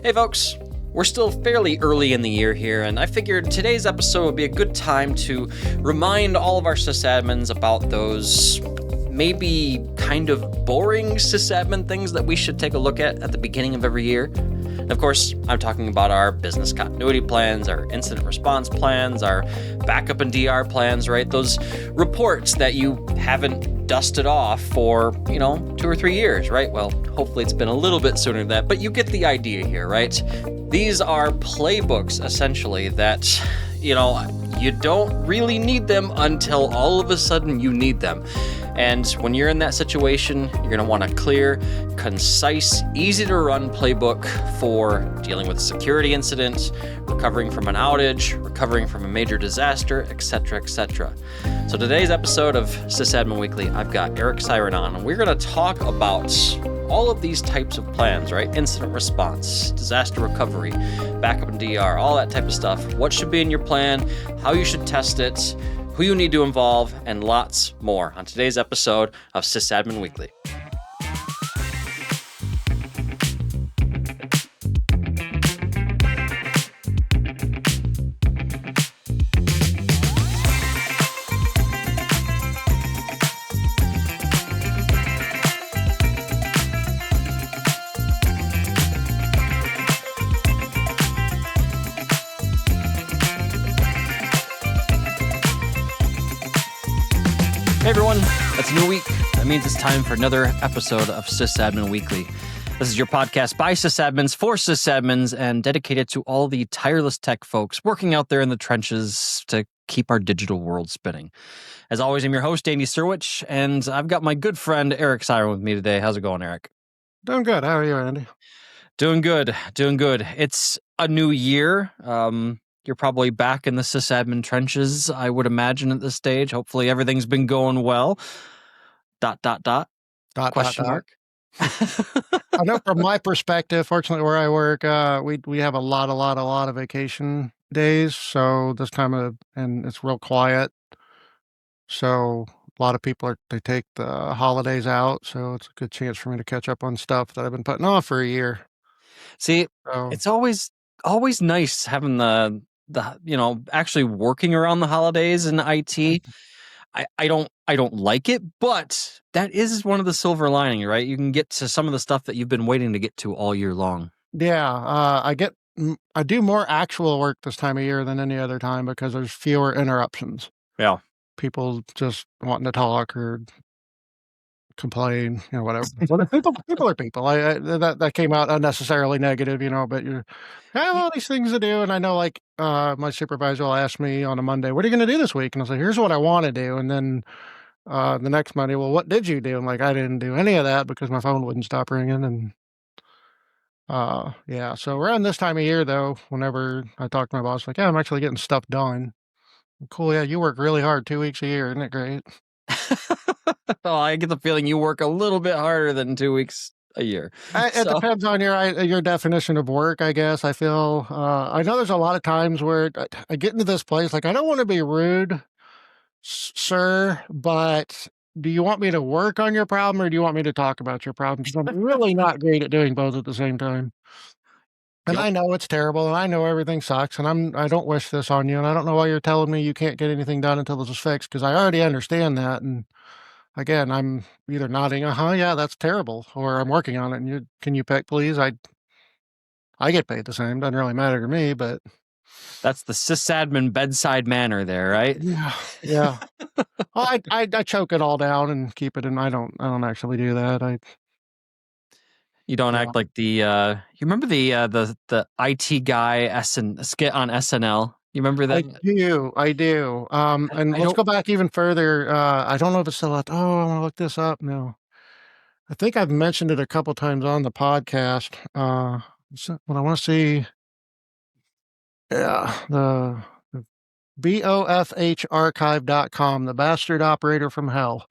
Hey folks, we're still fairly early in the year here, and I figured today's episode would be a good time to remind all of our sysadmins about those maybe kind of boring sysadmin things that we should take a look at the beginning of every year. And of course, I'm talking about our business continuity plans, our incident response plans, our backup and DR plans, right? Those reports that you haven't dusted off for, 2 or 3 years, right? Well, hopefully it's been a little bit sooner than that, but you get the idea here, right? These are playbooks, essentially, that, you don't really need them until all of a sudden you need them. And when you're in that situation, you're going to want a clear, concise, easy-to-run playbook for dealing with a security incident, recovering from an outage, recovering from a major disaster, etc., etc. So today's episode of SysAdmin Weekly, I've got Eric Siren on, and we're going to talk about all of these types of plans, right? Incident response, disaster recovery, backup and DR, all that type of stuff. What should be in your plan, how you should test it, who you need to involve, and lots more on today's episode of SysAdmin Weekly. Hey everyone, it's a new week. That means it's time for another episode of SysAdmin Weekly. This is your podcast by sysadmins for sysadmins and dedicated to all the tireless tech folks working out there in the trenches to keep our digital world spinning. As always, I'm your host, Andy Serwich, and I've got my good friend Eric Siren with me today. How's it going, Eric? Doing good. How are you, Andy? Doing good. It's a new year. You're probably back in the sysadmin trenches, I would imagine, at this stage. Hopefully everything's been going well. ... Question mark. I know from my perspective, fortunately where I work, we have a lot of vacation days. So this time and it's real quiet. So a lot of people they take the holidays out. So it's a good chance for me to catch up on stuff that I've been putting off for a year. See, It's always nice having the actually working around the holidays in IT. I don't like it, but that is one of the silver lining, right? You can get to some of the stuff that you've been waiting to get to all year long. Yeah, I do more actual work this time of year than any other time because there's fewer interruptions. Yeah. People just wanting to talk or complain, whatever. People are people. That came out unnecessarily negative, but I have all these things to do, and I know, my supervisor will ask me on a Monday, "What are you going to do this week?" And I'll say, "Here's what I want to do," and then the next Monday, "Well, what did you do?" I'm like, "I didn't do any of that because my phone wouldn't stop ringing." And yeah, so around this time of year, though, whenever I talk to my boss, like, "Yeah, I'm actually getting stuff done." "Cool, yeah, you work really hard 2 weeks a year, isn't it great?" Well, I get the feeling you work a little bit harder than 2 weeks a year. It depends on your definition of work, I guess. I feel I know there's a lot of times where I get into this place, I don't want to be rude, sir, but do you want me to work on your problem or do you want me to talk about your problem? Because I'm really not great at doing both at the same time. And Yep. I know it's terrible, and I know everything sucks, and I don't wish this on you, and I don't know why you're telling me you can't get anything done until this is fixed, because I already understand that. And again, I'm either nodding, yeah, that's terrible, or I'm working on it, and can you pick, please? I get paid the same, doesn't really matter to me, but That's the sysadmin bedside manner there, right? yeah. Well, I choke it all down and keep it, and I don't actually do that. You don't act like the you remember the IT guy skit on SNL? You remember that? I do. And let's go back even further. I don't know if it's still out. Oh, I want to look this up. No, I think I've mentioned it a couple times on the podcast. When I want to see, yeah, the BOFHarchive.com, the bastard operator from hell.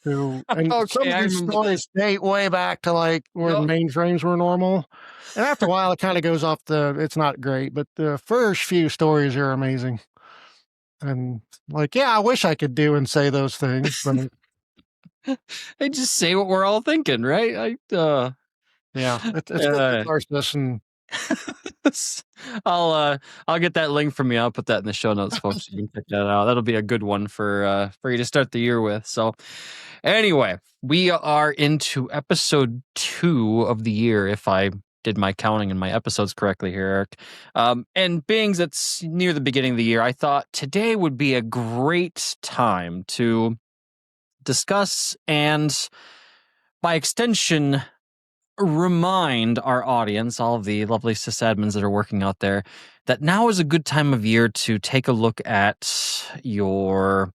And some of these stories date way back to when mainframes were normal. And after a while, it kind of goes off it's not great, but the first few stories are amazing. And I wish I could do and say those things. But they just say what we're all thinking, right? yeah, it's catharsis, and I'll get that link from you. I'll put that in the show notes, folks. You can check that out. That'll be a good one for you to start the year with. So anyway, we are into episode 2 of the year, if I did my counting and my episodes correctly here, Eric. And being it's near the beginning of the year, I thought today would be a great time to discuss and, by extension, remind our audience, all of the lovely sysadmins that are working out there, that now is a good time of year to take a look at your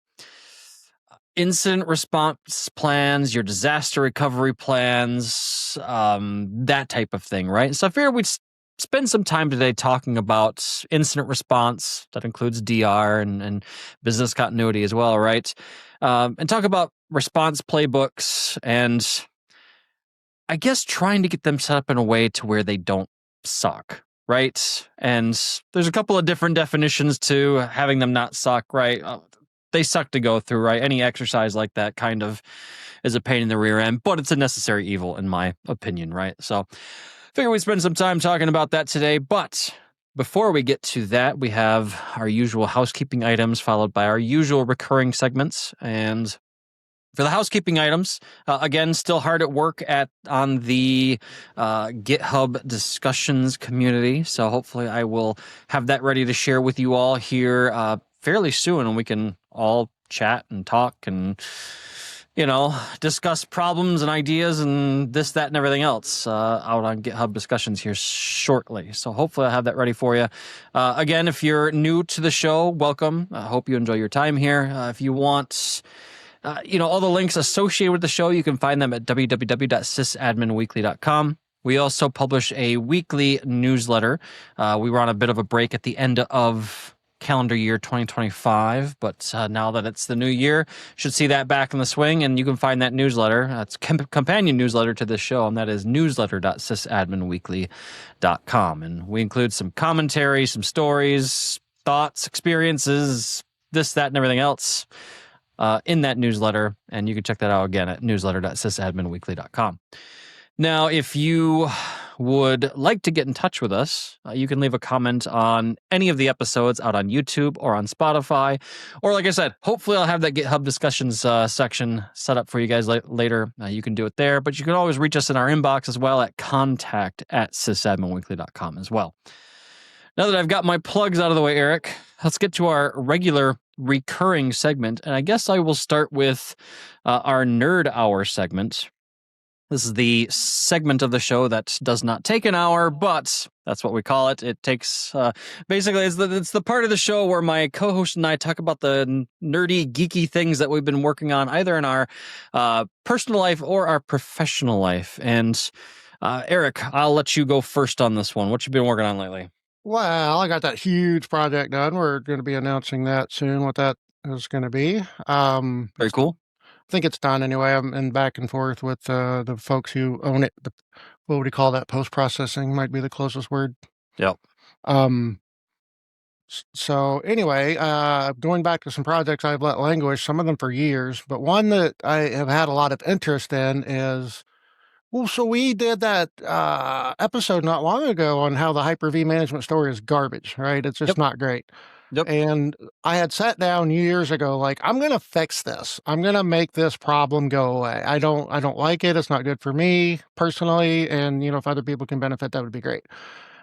incident response plans, your disaster recovery plans, that type of thing, right? So I figured we'd spend some time today talking about incident response. That includes DR and business continuity as well, right? And talk about response playbooks and, I guess, trying to get them set up in a way to where they don't suck, right? And there's a couple of different definitions to having them not suck, right? They suck to go through, right? Any exercise like that kind of is a pain in the rear end, but it's a necessary evil, in my opinion, right? So figure we spend some time talking about that today. But before we get to that, we have our usual housekeeping items followed by our usual recurring segments. And for the housekeeping items, again, still hard at work on the GitHub discussions community. So hopefully I will have that ready to share with you all here fairly soon, and we can all chat and talk and, discuss problems and ideas and this, that, and everything else out on GitHub discussions here shortly. So hopefully I'll have that ready for you. Again, if you're new to the show, welcome. I hope you enjoy your time here. If you want... all the links associated with the show, you can find them at www.sysadminweekly.com. We also publish a weekly newsletter. We were on a bit of a break at the end of calendar year 2025, but now that it's the new year, should see that back in the swing, and you can find that newsletter. It's companion newsletter to this show, and that is newsletter.sysadminweekly.com. And we include some commentary, some stories, thoughts, experiences, this, that, and everything else in that newsletter, and you can check that out again at newsletter.sysadminweekly.com. Now, if you would like to get in touch with us, you can leave a comment on any of the episodes out on YouTube or on Spotify, or like I said, hopefully I'll have that GitHub discussions section set up for you guys later. You can do it there, but you can always reach us in our inbox as well at contact@sysadminweekly.com as well. Now that I've got my plugs out of the way, Eric, let's get to our regular recurring segment. And I guess I will start with our Nerd Hour segment. This is the segment of the show that does not take an hour, but that's what we call it. It takes, basically, it's the part of the show where my co-host and I talk about the nerdy, geeky things that we've been working on, either in our personal life or our professional life. And Eric, I'll let you go first on this one. What you been working on lately? Well, I got that huge project done. We're going to be announcing that soon, what that is going to be. Very cool. I think it's done anyway. I'm in back and forth with the folks who own it. What would you call that? Post-processing might be the closest word. Yep. So anyway, going back to some projects I've let languish, some of them for years, but one that I have had a lot of interest in is, well, so we did that episode not long ago on how the Hyper-V management story is garbage, right? It's just not great. Yep. And I had sat down years ago, like, I'm going to fix this. I'm going to make this problem go away. I don't like it. It's not good for me personally. And, if other people can benefit, that would be great.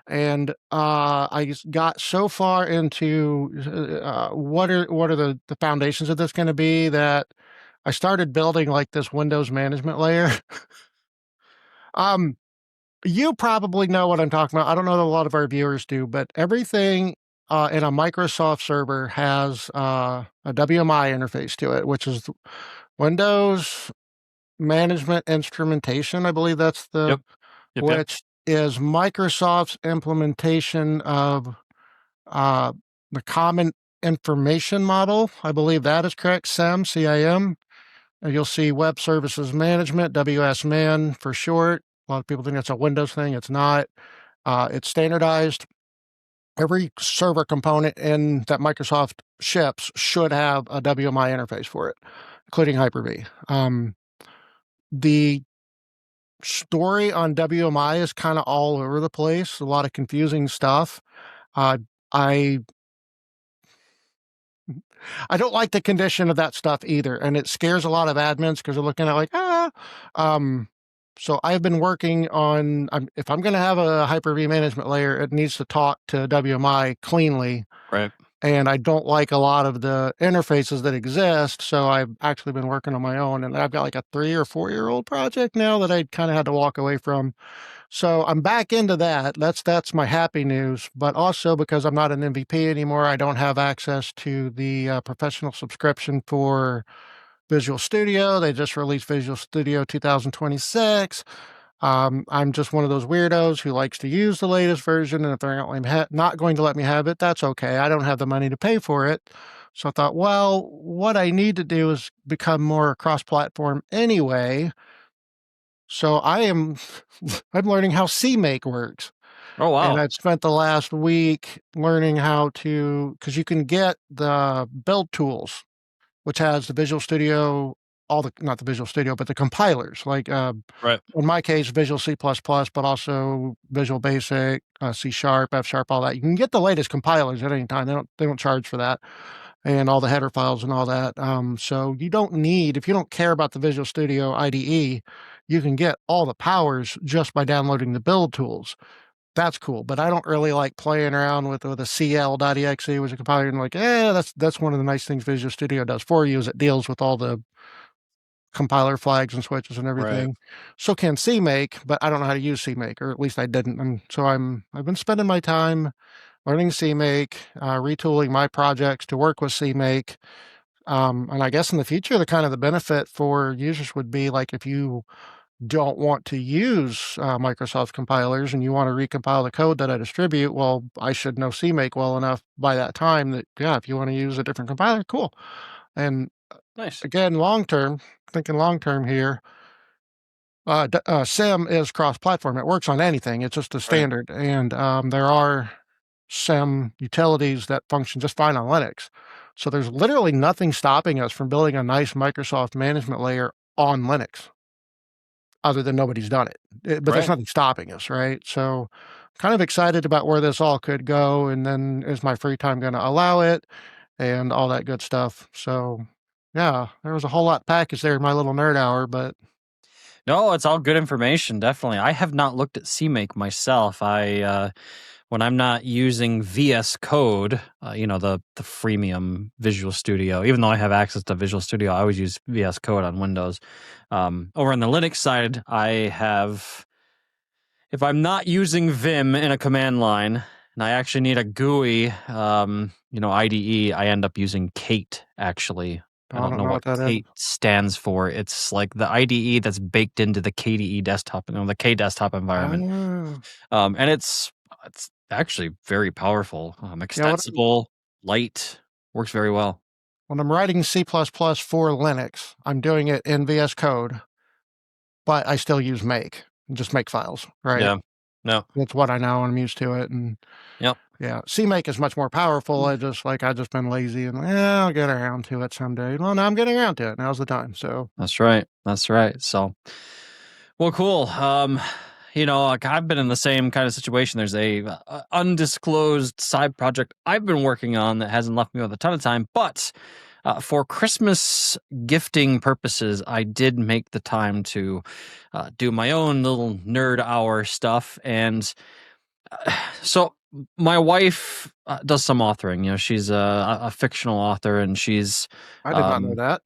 And I just got so far into what are the foundations of this going to be that I started building like this Windows management layer. You probably know what I'm talking about. I don't know that a lot of our viewers do, but everything in a Microsoft server has a WMI interface to it, which is Windows Management Instrumentation. I believe that's which is Microsoft's implementation of the Common Information Model. I believe that is correct, CIM, C-I-M. You'll see Web Services Management, WSMan for short. A lot of people think that's a Windows thing. It's not. It's standardized. Every server component that Microsoft ships should have a WMI interface for it, including Hyper-V. The story on WMI is kind of all over the place. A lot of confusing stuff. Uh, I I don't like the condition of that stuff either, and it scares a lot of admins because they're looking at like, um, so I've been working on, if I'm going to have a Hyper-V management layer, it needs to talk to WMI cleanly. Right. And I don't like a lot of the interfaces that exist, so I've actually been working on my own, and I've got like a 3 or 4-year-old project now that I kind of had to walk away from. So I'm back into that. That's my happy news. But also because I'm not an MVP anymore, I don't have access to the professional subscription for Visual Studio. They just released Visual Studio 2026. I'm just one of those weirdos who likes to use the latest version, and if they're not going to let me have it, that's okay. I don't have the money to pay for it. So I thought, well, what I need to do is become more cross-platform anyway. So I'm learning how CMake works. Oh, wow. And I've spent the last week learning how to, because you can get the build tools, which has the Visual Studio, not the Visual Studio, but the compilers, like Right. in my case, Visual C++, but also Visual Basic, C Sharp, F Sharp, all that. You can get the latest compilers at any time. They don't charge for that, and all the header files and all that. So you don't need, if you don't care about the Visual Studio IDE, you can get all the powers just by downloading the build tools. That's cool, but I don't really like playing around with a cl.exe, which is a compiler, and like, that's one of the nice things Visual Studio does for you, is it deals with all the compiler flags and switches and everything. Right. So can CMake, but I don't know how to use CMake, or at least I didn't. And so I've been spending my time learning CMake, retooling my projects to work with CMake. And I guess in the future, the benefit for users would be like if you don't want to use Microsoft compilers and you want to recompile the code that I distribute, well, I should know CMake well enough by that time that, yeah, if you want to use a different compiler, cool. And Nice. again, thinking long term here, SIM is cross-platform. It works on anything. It's just a standard. Right. And there are SIM utilities that function just fine on Linux. So there's literally nothing stopping us from building a nice Microsoft management layer on Linux, other than nobody's done it. But there's nothing stopping us, right? So kind of excited about where this all could go. And then is my free time going to allow it and all that good stuff. So yeah, there was a whole lot packaged there in my little nerd hour, but no, it's all good information. Definitely. I have not looked at CMake myself. When I'm not using VS Code, the freemium Visual Studio, even though I have access to Visual Studio, I always use VS Code on Windows. Over on the Linux side, if I'm not using Vim in a command line, and I actually need a GUI, IDE, I end up using Kate, actually. I don't know what Kate stands for. It's like the IDE that's baked into the KDE desktop, the K desktop environment. And it's actually very powerful, extensible, light, works very well. When I'm writing C++ for Linux, I'm doing it in VS Code, but I still use make, just make files, right? Yeah, no, that's what I know, and I'm used to it. And yep. Yeah, CMake is much more powerful. I just been lazy, and I'll get around to it someday. Well, now I'm getting around to it. Now's the time. So that's right. So, well, cool. I've been in the same kind of situation. There's a undisclosed side project I've been working on that hasn't left me with a ton of time, but for Christmas gifting purposes, I did make the time to do my own little nerd hour stuff. And so my wife does some authoring. She's a fictional author, and she's... I did not know that.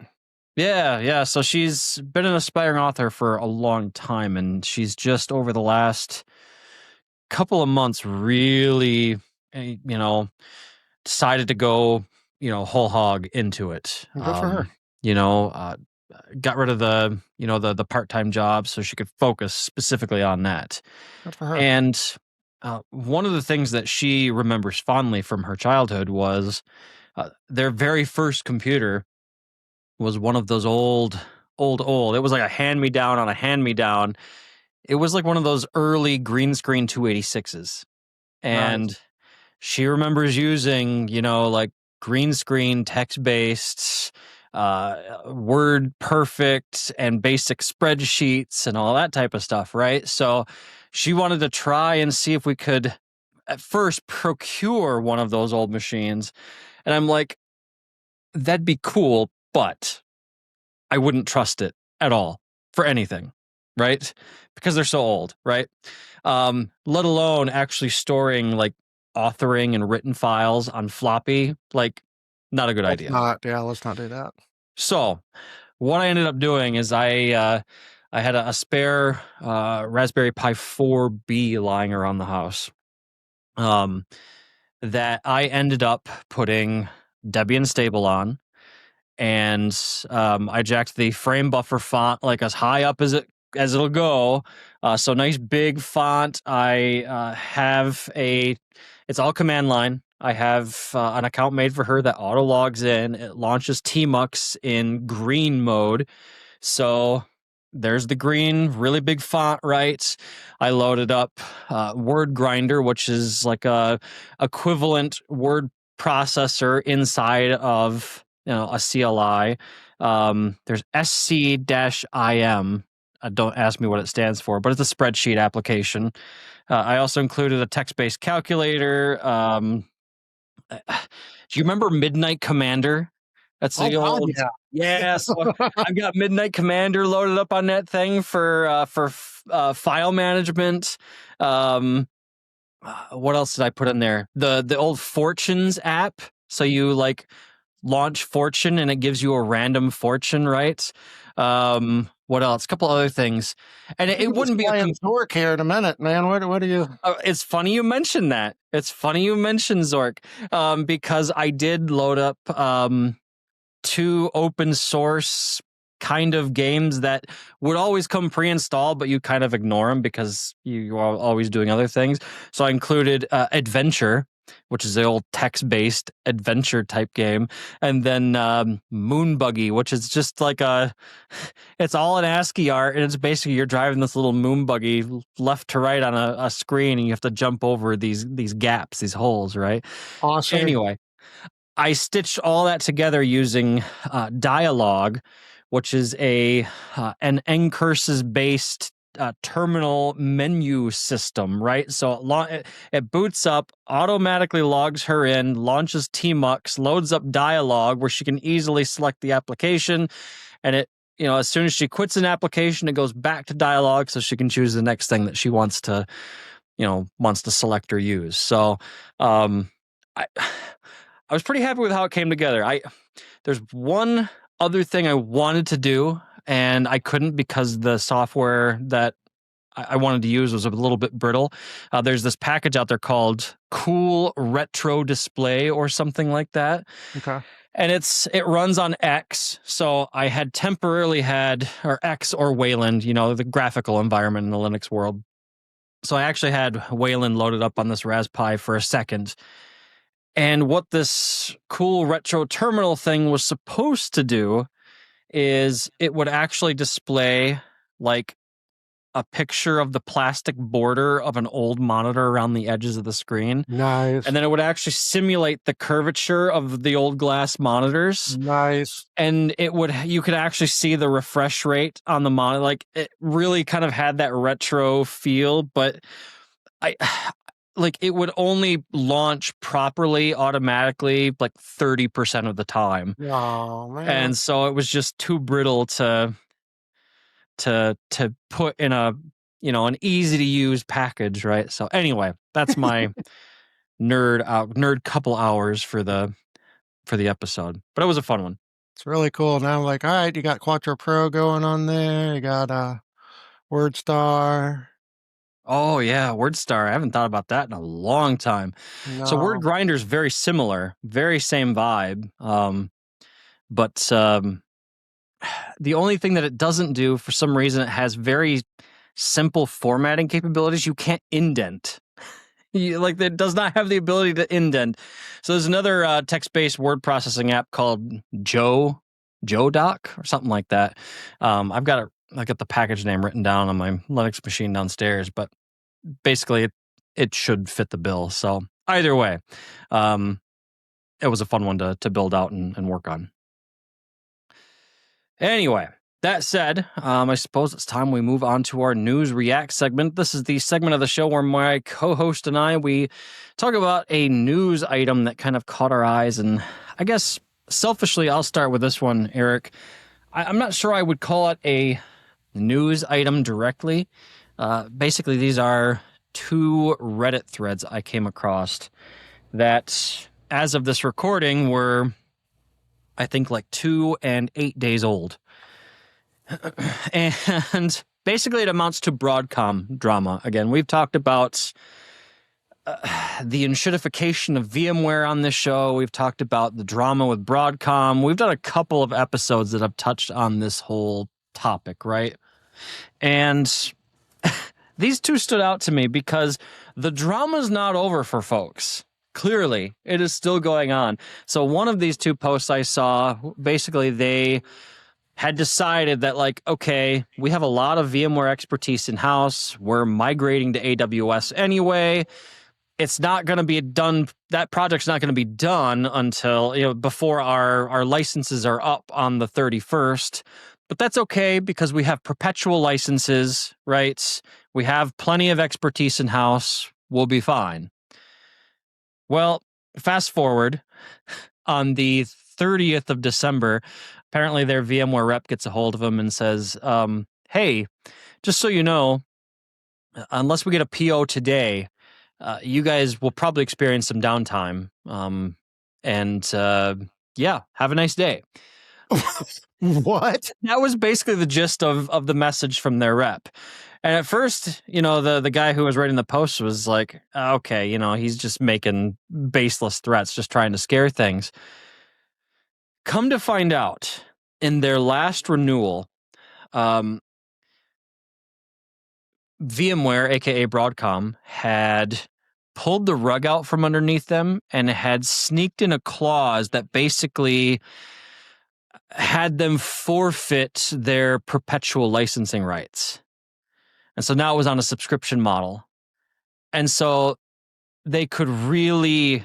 Yeah. So she's been an aspiring author for a long time, and she's just over the last couple of months really, decided to go, whole hog into it. Good for her. Got rid of the part-time job so she could focus specifically on that. Good for her. And one of the things that she remembers fondly from her childhood was their very first computer was one of those old. It was like a hand-me-down on a hand-me-down. It was like one of those early green screen 286s. And she remembers using, like green screen text-based Word Perfect and basic spreadsheets and all that type of stuff, right? So she wanted to try and see if we could at first procure one of those old machines. And I'm like, that'd be cool, but I wouldn't trust it at all for anything, right? Because they're so old, right? Let alone actually storing like authoring and written files on floppy, like not a good idea. Let's not do that. So what I ended up doing is I had a spare Raspberry Pi 4B lying around the house that I ended up putting Debian Stable on, and I jacked the frame buffer font like as high up as it'll go. So nice big font. I have it's all command line. I have an account made for her that auto logs in. It launches Tmux in green mode. So there's the green, really big font, right? I loaded up Word Grinder, which is like a equivalent word processor inside of a CLI. There's SC-IM. Don't ask me what it stands for, but it's a spreadsheet application. I also included a text-based calculator. Do you remember Midnight Commander? That's the old. Yeah. So I've got Midnight Commander loaded up on that thing for file management. What else did I put in there? The old Fortunes app. So you like launch Fortune and it gives you a random fortune, right? What else? A couple other things, and it wouldn't be a Zork here in a minute, man. What do you? It's funny you mentioned that. It's funny you mentioned Zork, because I did load up 2 open source kind of games that would always come pre-installed, but you kind of ignore them because you are always doing other things. So I included Adventure, which is the old text-based adventure type game, and then Moon Buggy, which is just like it's all in ASCII art, and it's basically you're driving this little moon buggy left to right on a screen, and you have to jump over these gaps, these holes, right? Awesome. Anyway, I stitched all that together using Dialog, which is an ncurses based terminal menu system, right? So it boots up, automatically logs her in, launches Tmux, loads up Dialog where she can easily select the application, and it, as soon as she quits an application, it goes back to Dialog so she can choose the next thing that she wants to select or use. So I was pretty happy with how it came together. There's one other thing I wanted to do, and I couldn't because the software that I wanted to use was a little bit brittle. There's this package out there called Cool Retro Display or something like that. Okay. And it runs on X. So I had temporarily or X or Wayland, the graphical environment in the Linux world. So I actually had Wayland loaded up on this Raspberry Pi for a second. And what this cool retro terminal thing was supposed to do is it would actually display like a picture of the plastic border of an old monitor around the edges of the screen. Nice. And then it would actually simulate the curvature of the old glass monitors. Nice. And you could actually see the refresh rate on the monitor. Like it really kind of had that retro feel, but it would only launch properly automatically like 30% of the time. Oh man. And so it was just too brittle to put in an easy to use package, right? So anyway, that's my nerd couple hours for the episode. But it was a fun one. It's really cool. Now I'm like, all right, you got Quattro Pro going on there. You got WordStar. Oh yeah, WordStar. I haven't thought about that in a long time. No. So Word Grinder is very similar, very same vibe. But the only thing that it doesn't do, for some reason, it has very simple formatting capabilities. You can't indent. It does not have the ability to indent. So there's another text-based word processing app called JoDoc or something like that. I got the package name written down on my Linux machine downstairs, but basically it should fit the bill. So either way, it was a fun one to build out and work on. Anyway, that said, I suppose it's time we move on to our News React segment. This is the segment of the show where my co-host and I, we talk about a news item that kind of caught our eyes. And I guess selfishly, I'll start with this one, Eric. I'm not sure I would call it a news item directly. Basically, these are two Reddit threads I came across that, as of this recording, were, I think, like 2 and 8 days old. And basically it amounts to Broadcom drama. Again, we've talked about the enshittification of VMware on this show. We've talked about the drama with Broadcom. We've done a couple of episodes that have touched on this whole topic, right? And these two stood out to me because the drama's not over for folks. Clearly, it is still going on. So one of these two posts I saw, basically they had decided that, like, okay, we have a lot of VMware expertise in-house. We're migrating to AWS anyway. It's not going to be done. That project's not going to be done until, before our licenses are up on the 31st. But that's okay because we have perpetual licenses, right? We have plenty of expertise in-house. We'll be fine. Well, fast forward on the 30th of December, apparently their VMware rep gets a hold of them and says, hey, just so you know, unless we get a PO today, you guys will probably experience some downtime. Yeah, have a nice day. What? That was basically the gist of the message from their rep. And at first, the guy who was writing the post was like, okay, he's just making baseless threats, just trying to scare things. Come to find out, in their last renewal, VMware, aka Broadcom, had pulled the rug out from underneath them and had sneaked in a clause that basically had them forfeit their perpetual licensing rights. And so now it was on a subscription model. And so they could really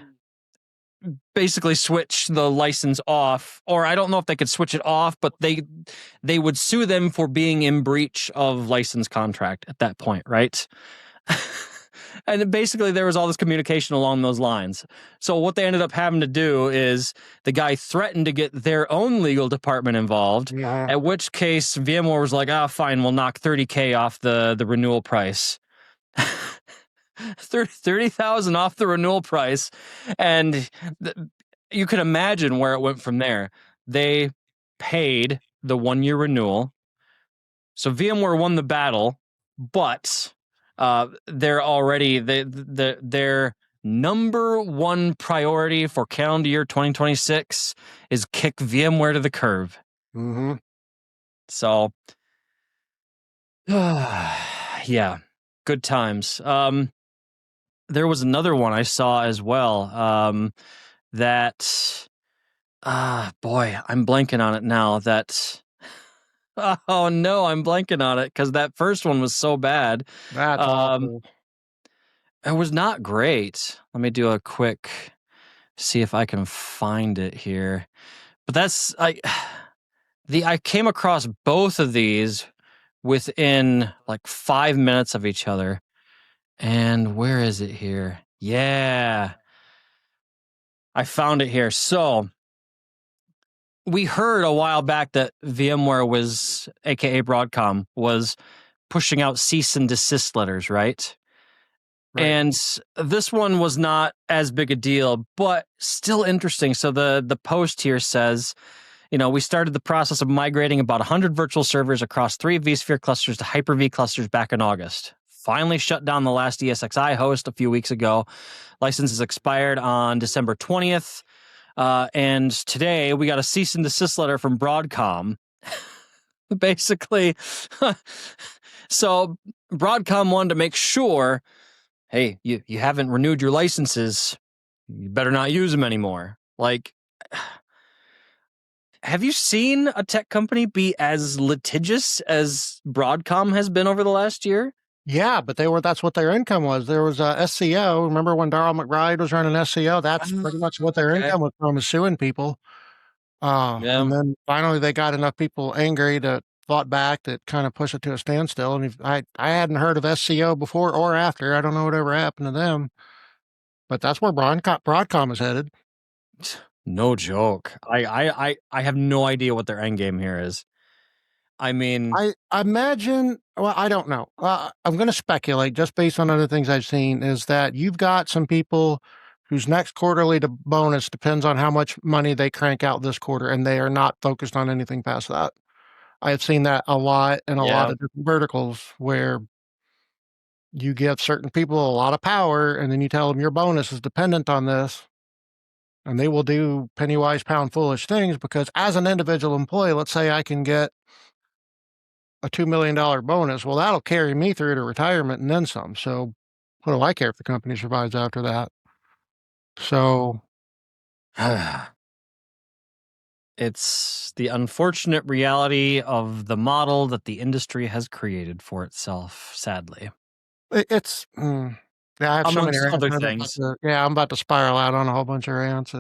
basically switch the license off, or I don't know if they could switch it off, but they would sue them for being in breach of license contract at that point, right? And basically there was all this communication along those lines. So what they ended up having to do is the guy threatened to get their own legal department involved, at which case VMware was like, fine, we'll knock $30,000 off the renewal price. 30,000 off the renewal price, and you can imagine where it went from there. They paid the 1-year renewal, so VMware won the battle, but they're already their number one priority for calendar year 2026 is kick VMware to the curb. Mm-hmm. So, yeah, good times. There was another one I saw as well that, boy, I'm blanking on it now. Oh no, I'm blanking on it because that first one was so bad. That's awful. It was not great. Let me do a quick, see if I can find it here. But I came across both of these within like 5 minutes of each other. And where is it here? Yeah. I found it here. So we heard a while back that VMware was, aka Broadcom, was pushing out cease and desist letters, right? And this one was not as big a deal, but still interesting. So the post here says, we started the process of migrating about 100 virtual servers across 3 vSphere clusters to Hyper-V clusters back in August. Finally shut down the last ESXi host a few weeks ago. Licenses expired on December 20th. And today we got a cease and desist letter from Broadcom. Basically, so Broadcom wanted to make sure, hey, you haven't renewed your licenses. You better not use them anymore. Like, have you seen a tech company be as litigious as Broadcom has been over the last year? Yeah, but that's what their income was. There was a SCO. Remember when Darrell McBride was running SCO? That's pretty much what their income was from, is suing people. Yeah. And then finally they got enough people angry that fought back that kind of pushed it to a standstill. And I hadn't heard of SCO before or after. I don't know whatever happened to them, but that's where Broadcom is headed. No joke. I have no idea what their end game here is. I mean, I imagine, well, I don't know. I'm going to speculate just based on other things I've seen is that you've got some people whose next quarterly bonus depends on how much money they crank out this quarter, and they are not focused on anything past that. I have seen that a lot in a lot yeah. of different verticals where you give certain people a lot of power and then you tell them your bonus is dependent on this, and they will do penny wise, pound foolish things because as an individual employee, let's say I can get a $2 million bonus. Well, that'll carry me through to retirement and then some. So what do I care if the company survives after that? So It's the unfortunate reality of the model that the industry has created for itself, sadly. it's, yeah, I have so many Amongst rants. other things. I'm about to spiral out on a whole bunch of rants.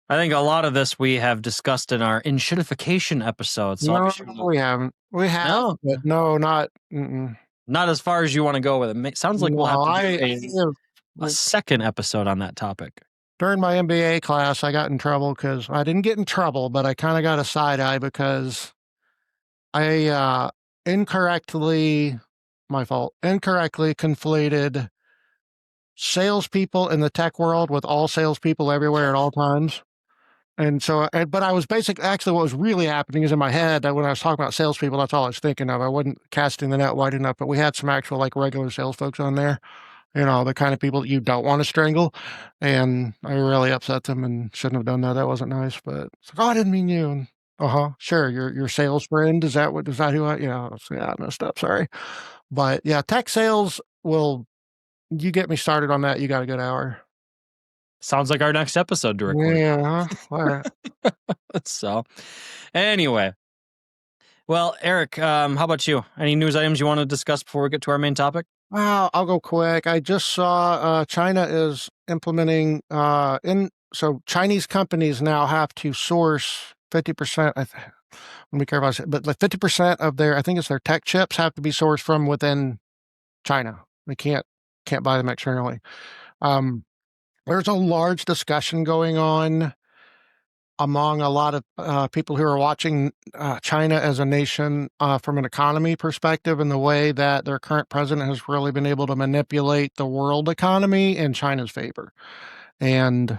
I think a lot of this we have discussed in our enshittification episode. So No, sure we haven't. We have, no, but no, not. not as far as you want to go with it. Sounds like we'll have to do a second episode on that topic. During my MBA class, I got in trouble because I didn't get in trouble, but I kind of got a side eye because I incorrectly, my fault, incorrectly conflated salespeople in the tech world with all salespeople everywhere at all times. And so, but I was actually, what was really happening is in my head that when I was talking about salespeople, that's all I was thinking of. I wasn't casting the net wide enough, but we had some actual like regular sales folks on there, the kind of people that you don't want to strangle. And I really upset them and shouldn't have done that. That wasn't nice, but it's like, oh, I didn't mean you. And, sure. Your sales friend. Is that who yeah, I messed up. Sorry. But yeah, tech sales you get me started on that. You got a good hour. Sounds like our next episode to record. Yeah. All right. So, anyway. Well, Eric, how about you? Any news items you want to discuss before we get to our main topic? Well, I'll go quick. I just saw China is implementing so Chinese companies now have to source 50%. Let me careful, but like 50% of I think it's their tech chips have to be sourced from within China. They can't buy them externally. There's a large discussion going on among a lot of people who are watching China as a nation from an economy perspective and the way that their current president has really been able to manipulate the world economy in China's favor. And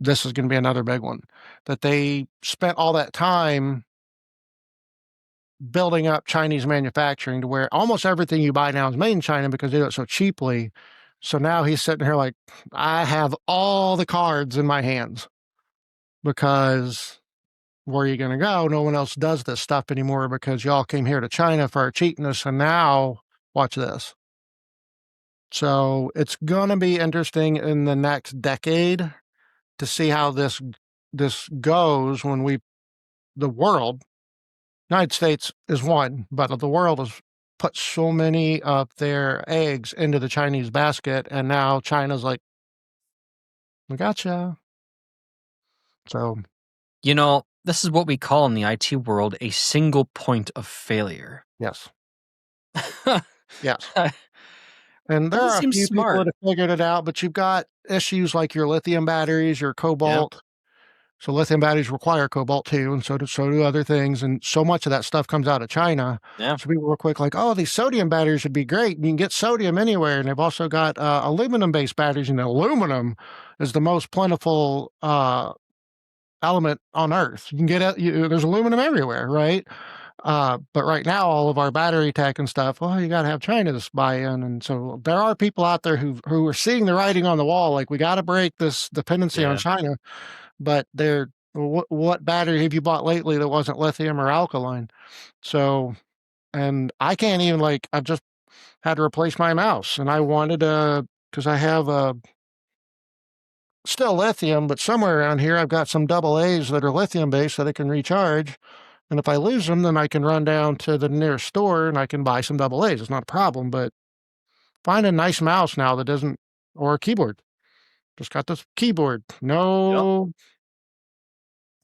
this is going to be another big one, that they spent all that time building up Chinese manufacturing to where almost everything you buy now is made in China because they do it so cheaply. So now he's sitting here like, I have all the cards in my hands because where are you going to go? No one else does this stuff anymore because y'all came here to China for our cheapness. And now watch this. So it's going to be interesting in the next decade to see how this goes when the world, United States is one, but the world has put so many of their eggs into the Chinese basket. And now China's like, we gotcha. So, this is what we call in the IT world a single point of failure. yes. Yes. And there are a few people that have figured it out, but you've got issues like your lithium batteries, your cobalt. Yeah. So lithium batteries require cobalt too, and so do other things. And so much of that stuff comes out of China. Yeah. So people real quick like, oh, these sodium batteries would be great. You can get sodium anywhere. And they've also got aluminum-based batteries, and aluminum is the most plentiful element on Earth. You can get there's aluminum everywhere, right? But right now, all of our battery tech and stuff, well, you got to have China's buy-in. And so there are people out there who are seeing the writing on the wall, like we got to break this dependency on China. But what battery have you bought lately that wasn't lithium or alkaline? So, and I can't even I've just had to replace my mouse, and I wanted because I have still lithium, but somewhere around here I've got some double A's that are lithium based that I can recharge. And if I lose them, then I can run down to the nearest store and I can buy some double A's. It's not a problem, but find a nice mouse now that doesn't, or a keyboard. Just got this keyboard. No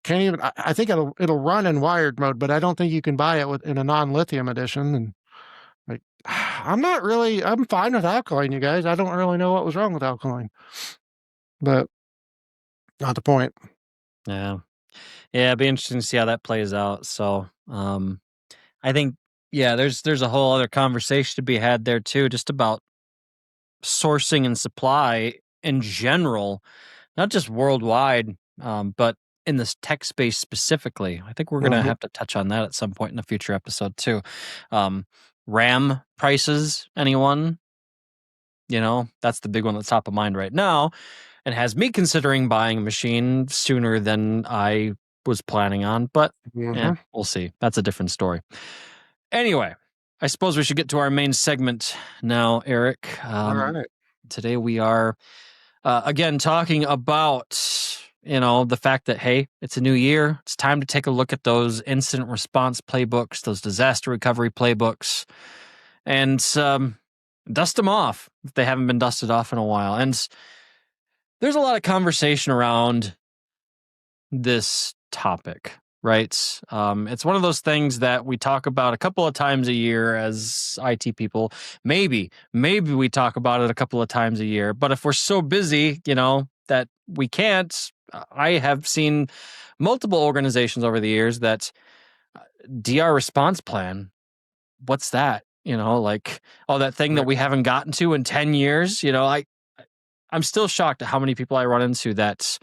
can't even. I think it'll run in wired mode, but I don't think you can buy it in a non-lithium edition. And like, I'm fine with alkaline, you guys. I don't really know what was wrong with alkaline, but not the point. Yeah. It'd be interesting to see how that plays out. So, I think, there's a whole other conversation to be had there too, just about sourcing and supply in general, not just worldwide, but in this tech space specifically. I think we're going to have to touch on that at some point in a future episode too. RAM prices, anyone? That's the big one that's top of mind right now, and has me considering buying a machine sooner than I was planning on, but we'll see. That's a different story. Anyway, I suppose we should get to our main segment now, Eric. All right. Today we are, again, talking about, the fact that, hey, it's a new year. It's time to take a look at those incident response playbooks, those disaster recovery playbooks, and dust them off if they haven't been dusted off in a while. And there's a lot of conversation around this topic, right? It's one of those things that we talk about a couple of times a year as IT people. Maybe we talk about it a couple of times a year, but if we're so busy, that we can't, I have seen multiple organizations over the years that DR response plan, what's that? That thing that we haven't gotten to in 10 years, I'm still shocked at how many people I run into that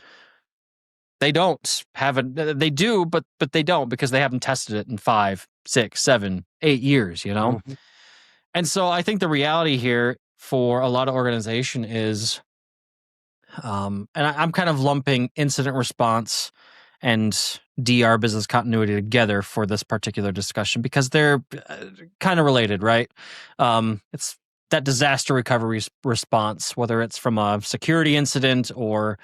they don't have it. They do, but they don't, because they haven't tested it in 5, 6, 7, 8 years, And so I think the reality here for a lot of organization is, and I'm kind of lumping incident response and DR, business continuity, together for this particular discussion because they're kind of related, right? It's that disaster recovery response, whether it's from a security incident or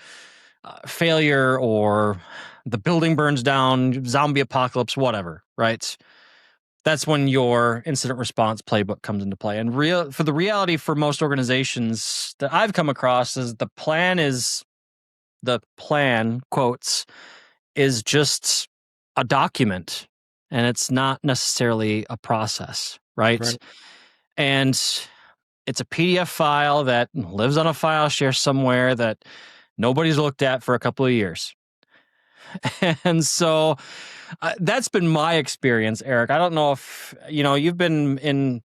failure or the building burns down, zombie apocalypse, whatever, right? That's when your incident response playbook comes into play. And the reality for most organizations that I've come across is the plan, quotes, is just a document, and it's not necessarily a process, right? And it's a PDF file that lives on a file share somewhere that nobody's looked at for a couple of years. And so that's been my experience, Eric. I don't know if, you've been in,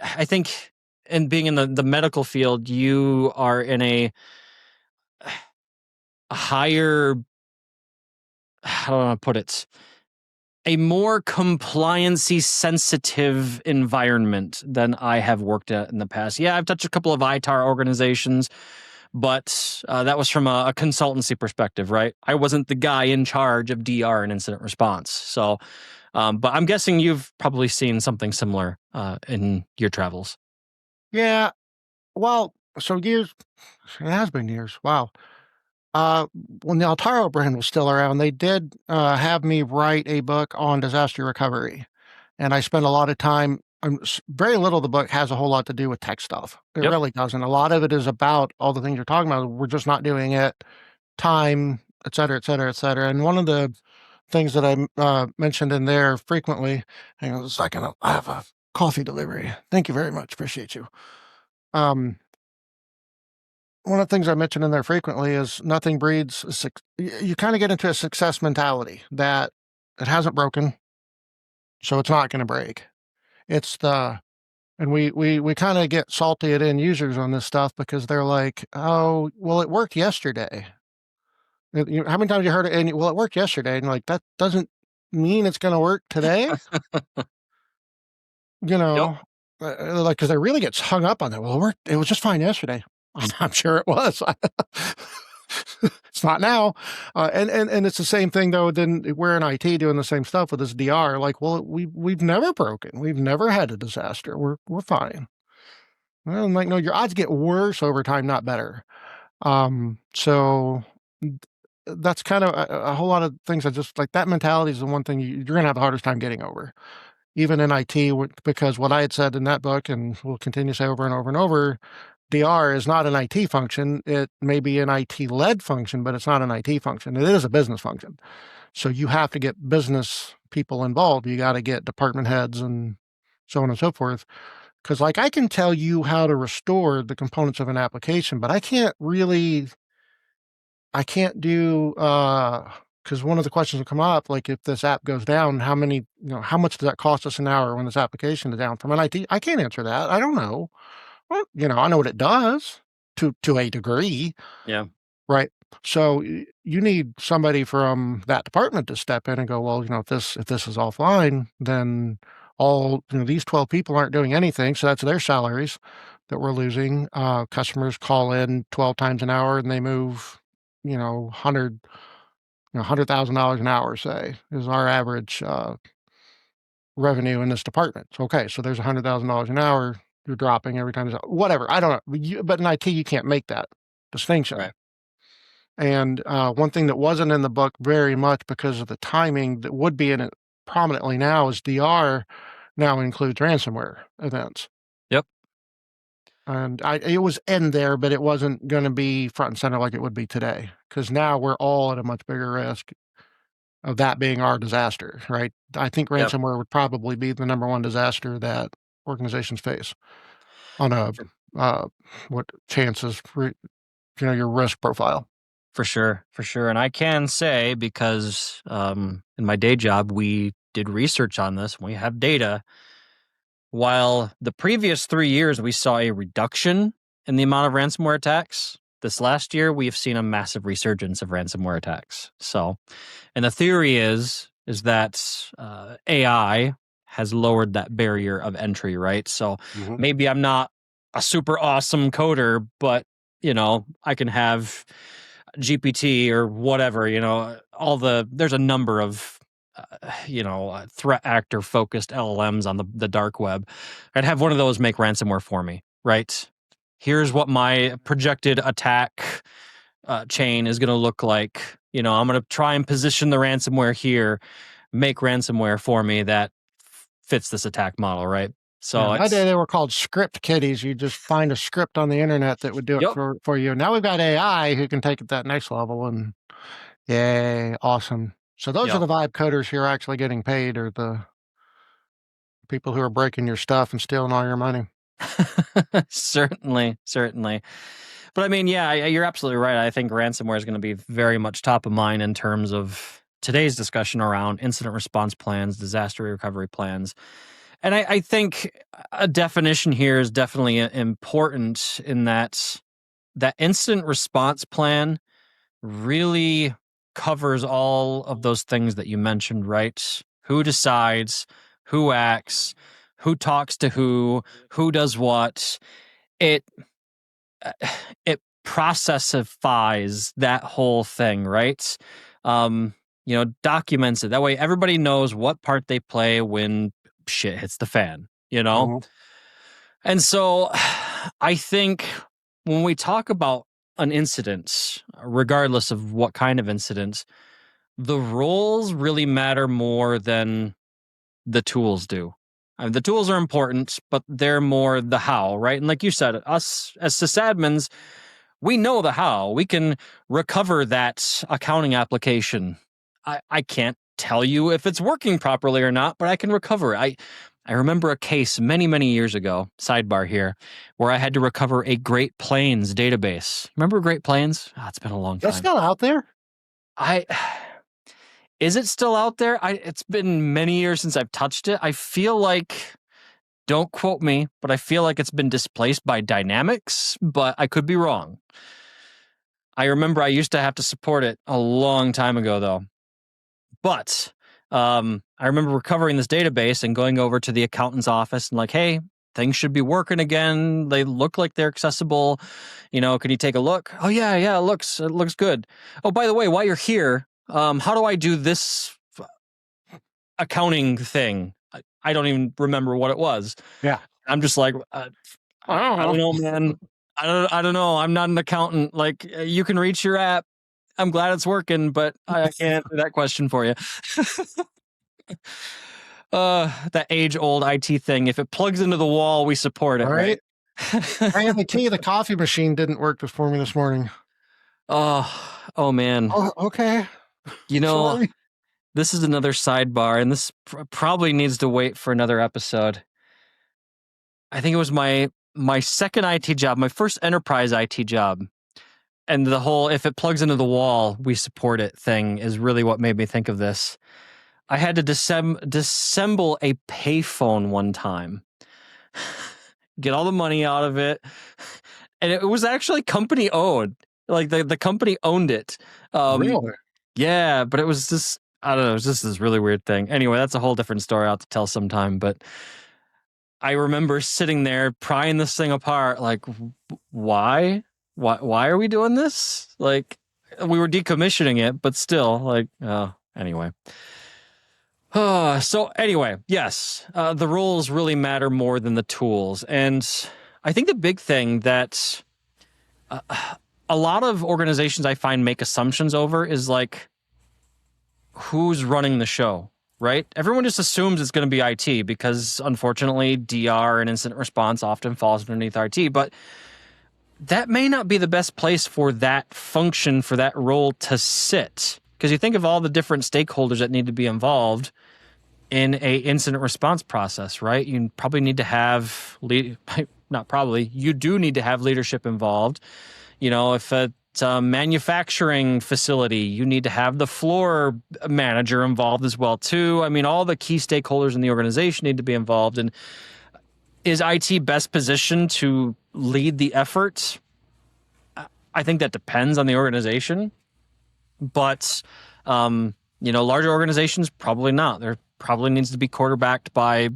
I think, in being in the medical field, you are in a higher, how do I put it, a more compliancy sensitive environment than I have worked at in the past. Yeah, I've touched a couple of ITAR organizations, but that was from a consultancy perspective, right? I wasn't the guy in charge of DR and incident response. So, but I'm guessing you've probably seen something similar in your travels. Yeah. Well, so years, it has been years. Wow. When the Altaro brand was still around, they did have me write a book on disaster recovery. And I spent a lot of time, very little of the book has a whole lot to do with tech stuff. It really doesn't. A lot of it is about all the things you're talking about. We're just not doing it, time, et cetera, et cetera, et cetera. And one of the things that I mentioned in there frequently, hang on a second, I have a coffee delivery. Thank you very much. Appreciate you. One of the things I mentioned in there frequently is nothing breeds, you kind of get into a success mentality that it hasn't broken, so it's not going to break. And we kind of get salty at end users on this stuff because they're like, oh, well, it worked yesterday. How many times you heard it? And well, it worked yesterday. And like, that doesn't mean it's going to work today. Like, cause they really gets hung up on that. Well, it was just fine yesterday. I'm sure it was. It's not now. And it's the same thing though. Then we're in IT doing the same stuff with this DR. Like, well, we've never broken. We've never had a disaster. We're fine. Well, I'm like, no, your odds get worse over time, not better. So that's kind of a whole lot of things that just like that mentality is the one thing you're going to have the hardest time getting over, even in IT, because what I had said in that book and will continue to say over and over and over, DR is not an IT function. It may be an IT-led function, but it's not an IT function. It is a business function. So you have to get business people involved. You got to get department heads and so on and so forth. Because like I can tell you how to restore the components of an application, but I can't do, because one of the questions will come up, like if this app goes down, how much does that cost us an hour when this application is down? From an IT, I can't answer that. I don't know. Well, I know what it does to a degree. Yeah. Right. So you need somebody from that department to step in and go, well, if this is offline, then these 12 people aren't doing anything. So that's their salaries that we're losing. Customers call in 12 times an hour and they move, $100,000 an hour, say, is our average revenue in this department. So, okay, so there's $100,000 an hour. You're dropping every time. Whatever. I don't know. But in IT, you can't make that distinction. Right. And one thing that wasn't in the book very much because of the timing that would be in it prominently now is DR now includes ransomware events. Yep. And it was in there, but it wasn't going to be front and center like it would be today, because now we're all at a much bigger risk of that being our disaster, right? I think ransomware would probably be the number one disaster that organizations face on what chances for, your risk profile. For sure. And I can say, because in my day job, we did research on this. We have data. While the previous 3 years, we saw a reduction in the amount of ransomware attacks, this last year, we have seen a massive resurgence of ransomware attacks. So, and the theory is that AI has lowered that barrier of entry, right? So maybe I'm not a super awesome coder, but, I can have GPT or whatever, there's a number of, threat actor focused LLMs on the dark web. I'd have one of those make ransomware for me, right? Here's what my projected attack chain is going to look like. I'm going to try and position the ransomware here, make ransomware for me that fits this attack model, right? So my day they were called script kiddies. You just find a script on the internet that would do it for you. Now we've got AI who can take it that next level, and yay, awesome. So those are the vibe coders who are actually getting paid, or the people who are breaking your stuff and stealing all your money. Certainly. But I mean, yeah, you're absolutely right. I think ransomware is going to be very much top of mind in terms of today's discussion around incident response plans, disaster recovery plans. And I think a definition here is definitely important, in that incident response plan really covers all of those things that you mentioned, right? Who decides, who acts, who talks to who does what. It processifies that whole thing, right? Documents it. That way everybody knows what part they play when shit hits the fan, And so I think when we talk about an incident, regardless of what kind of incident, the roles really matter more than the tools do. I mean, the tools are important, but they're more the how, right? And like you said, us as sysadmins, we know the how. We can recover that accounting application. I can't tell you if it's working properly or not, but I can recover it. I remember a case many, many years ago, sidebar here, where I had to recover a Great Plains database. Remember Great Plains? Oh, it's been a long time. That's still out there? Is it still out there? It's been many years since I've touched it. I feel like, don't quote me, but I feel like it's been displaced by Dynamics, but I could be wrong. I remember I used to have to support it a long time ago, though. But I remember recovering this database and going over to the accountant's office and like, hey, things should be working again. They look like they're accessible. Can you take a look? Oh, yeah, it looks good. Oh, by the way, while you're here, how do I do this accounting thing? I don't even remember what it was. Yeah. I'm just like, I don't know, man. I don't know. I'm not an accountant. Like, you can reach your app. I'm glad it's working, but I can't answer that question for you. That age-old IT thing. If it plugs into the wall, we support it, right? I have the key. The coffee machine didn't work for me this morning. Oh man. Oh, okay. You know, Sorry. this is another sidebar, and this probably needs to wait for another episode. I think it was my second IT job, my first enterprise IT job. And the whole, if it plugs into the wall, we support it thing is really what made me think of this. I had to disassemble a payphone one time, get all the money out of it. And it was actually company owned. Like the company owned it. Really? Yeah, but it was just, I don't know, it was just this really weird thing. Anyway, that's a whole different story I'll have to tell sometime. But I remember sitting there prying this thing apart, like, why? Why are we doing this? Like, we were decommissioning it, but still, like, anyway. So anyway, yes, the rules really matter more than the tools. And I think the big thing that a lot of organizations I find make assumptions over is like, who's running the show, right? Everyone just assumes it's going to be IT because unfortunately DR and incident response often falls underneath IT, but that may not be the best place for that function, for that role to sit. Because you think of all the different stakeholders that need to be involved in a incident response process, right? You probably need to have you do need to have leadership involved. You know, if it's a manufacturing facility, you need to have the floor manager involved as well too. I mean, all the key stakeholders in the organization need to be involved. And is IT best positioned to lead the effort? I think that depends on the organization, but larger organizations, probably not. There probably needs to be quarterbacked by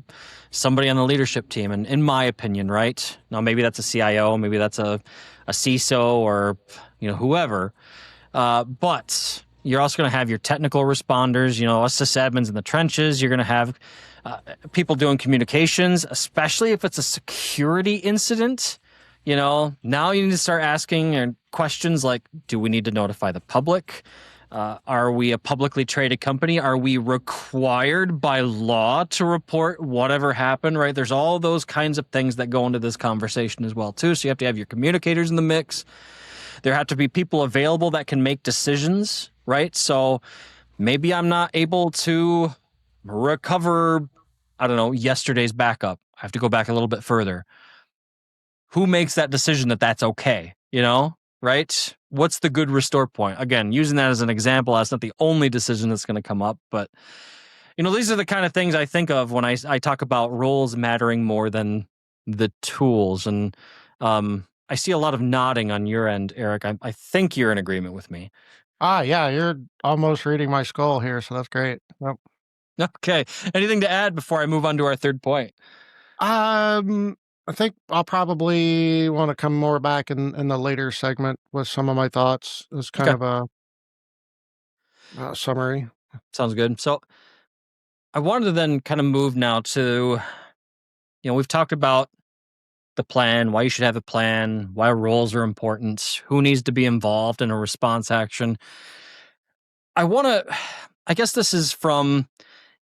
somebody on the leadership team, and in my opinion, right? Now, maybe that's a CIO, maybe that's a CISO, or whoever. But you're also going to have your technical responders, us sysadmins in the trenches. You're going to have people doing communications, especially if it's a security incident. Now you need to start asking questions like, do we need to notify the public? Are we a publicly traded company? Are we required by law to report whatever happened, right? There's all those kinds of things that go into this conversation as well, too. So you have to have your communicators in the mix. There have to be people available that can make decisions, right? So maybe I'm not able to recover, I don't know, yesterday's backup. I have to go back a little bit further. Who makes that decision that that's okay, right? What's the good restore point? Again, using that as an example, that's not the only decision that's going to come up, but these are the kind of things I think of when I talk about roles mattering more than the tools. And I see a lot of nodding on your end, Eric. I think you're in agreement with me. Yeah, you're almost reading my skull here, so that's great. Yep. Okay. Anything to add before I move on to our third point? I think I'll probably want to come more back in the later segment with some of my thoughts as kind of a summary. Sounds good. So I wanted to then kind of move now to, we've talked about the plan, why you should have a plan, why roles are important, who needs to be involved in a response action. I guess this is from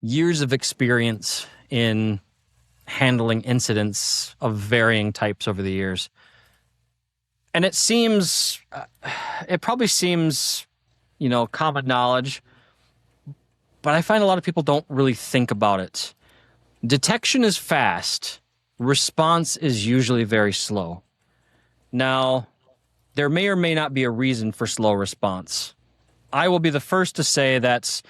years of experience in handling incidents of varying types over the years. And it probably seems, common knowledge, but I find a lot of people don't really think about it. Detection is fast. Response is usually very slow. Now, there may or may not be a reason for slow response. I will be the first to say that's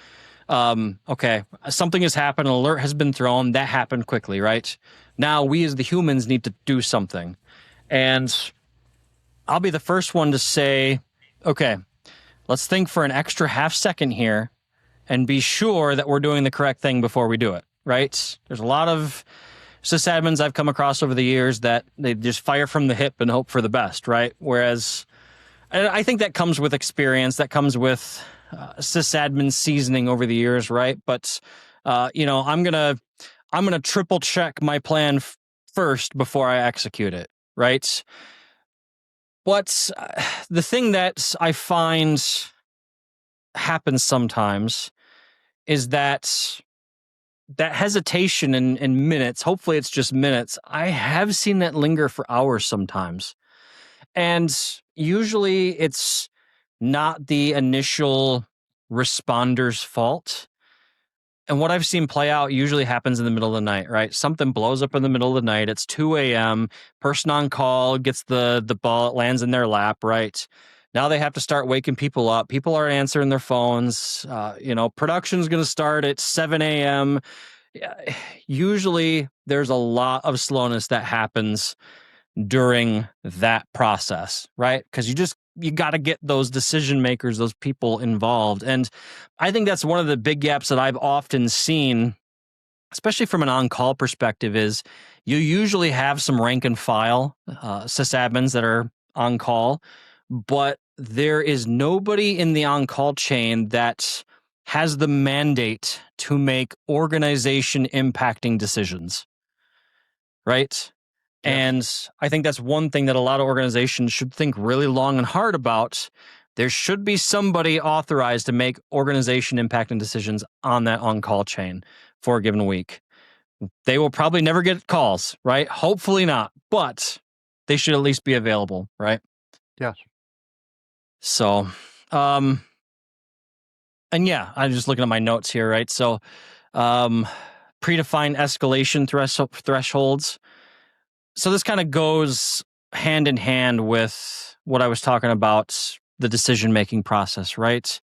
okay, something has happened, an alert has been thrown, that happened quickly, right? Now we as the humans need to do something. And I'll be the first one to say, okay, let's think for an extra half second here and be sure that we're doing the correct thing before we do it, right? There's a lot of sysadmins I've come across over the years that they just fire from the hip and hope for the best, right? Whereas I think that comes with experience, that comes with sysadmin seasoning over the years, right? But I'm gonna triple check my plan first before I execute it, right? What's the thing that I find happens sometimes is that that hesitation in minutes, hopefully it's just minutes, I have seen that linger for hours sometimes. And usually it's not the initial responder's fault. And what I've seen play out usually happens in the middle of the night, right? Something blows up in the middle of the night. It's 2 a.m. Person on call gets the ball, it lands in their lap, right? Now they have to start waking people up. People are answering their phones. Production's going to start at 7 a.m. Usually there's a lot of slowness that happens during that process, right? Because you got to get those decision makers, those people involved. And I think that's one of the big gaps that I've often seen, especially from an on-call perspective, is you usually have some rank and file sysadmins that are on call, but there is nobody in the on-call chain that has the mandate to make organization impacting decisions, right? And I think that's one thing that a lot of organizations should think really long and hard about. There should be somebody authorized to make organization impacting decisions on that on-call chain for a given week. They will probably never get calls, right? Hopefully not, but they should at least be available, right? Yes. So, and yeah, I'm just looking at my notes here, right? So, predefined escalation thresholds. So this kind of goes hand in hand with what I was talking about, the decision-making process, right?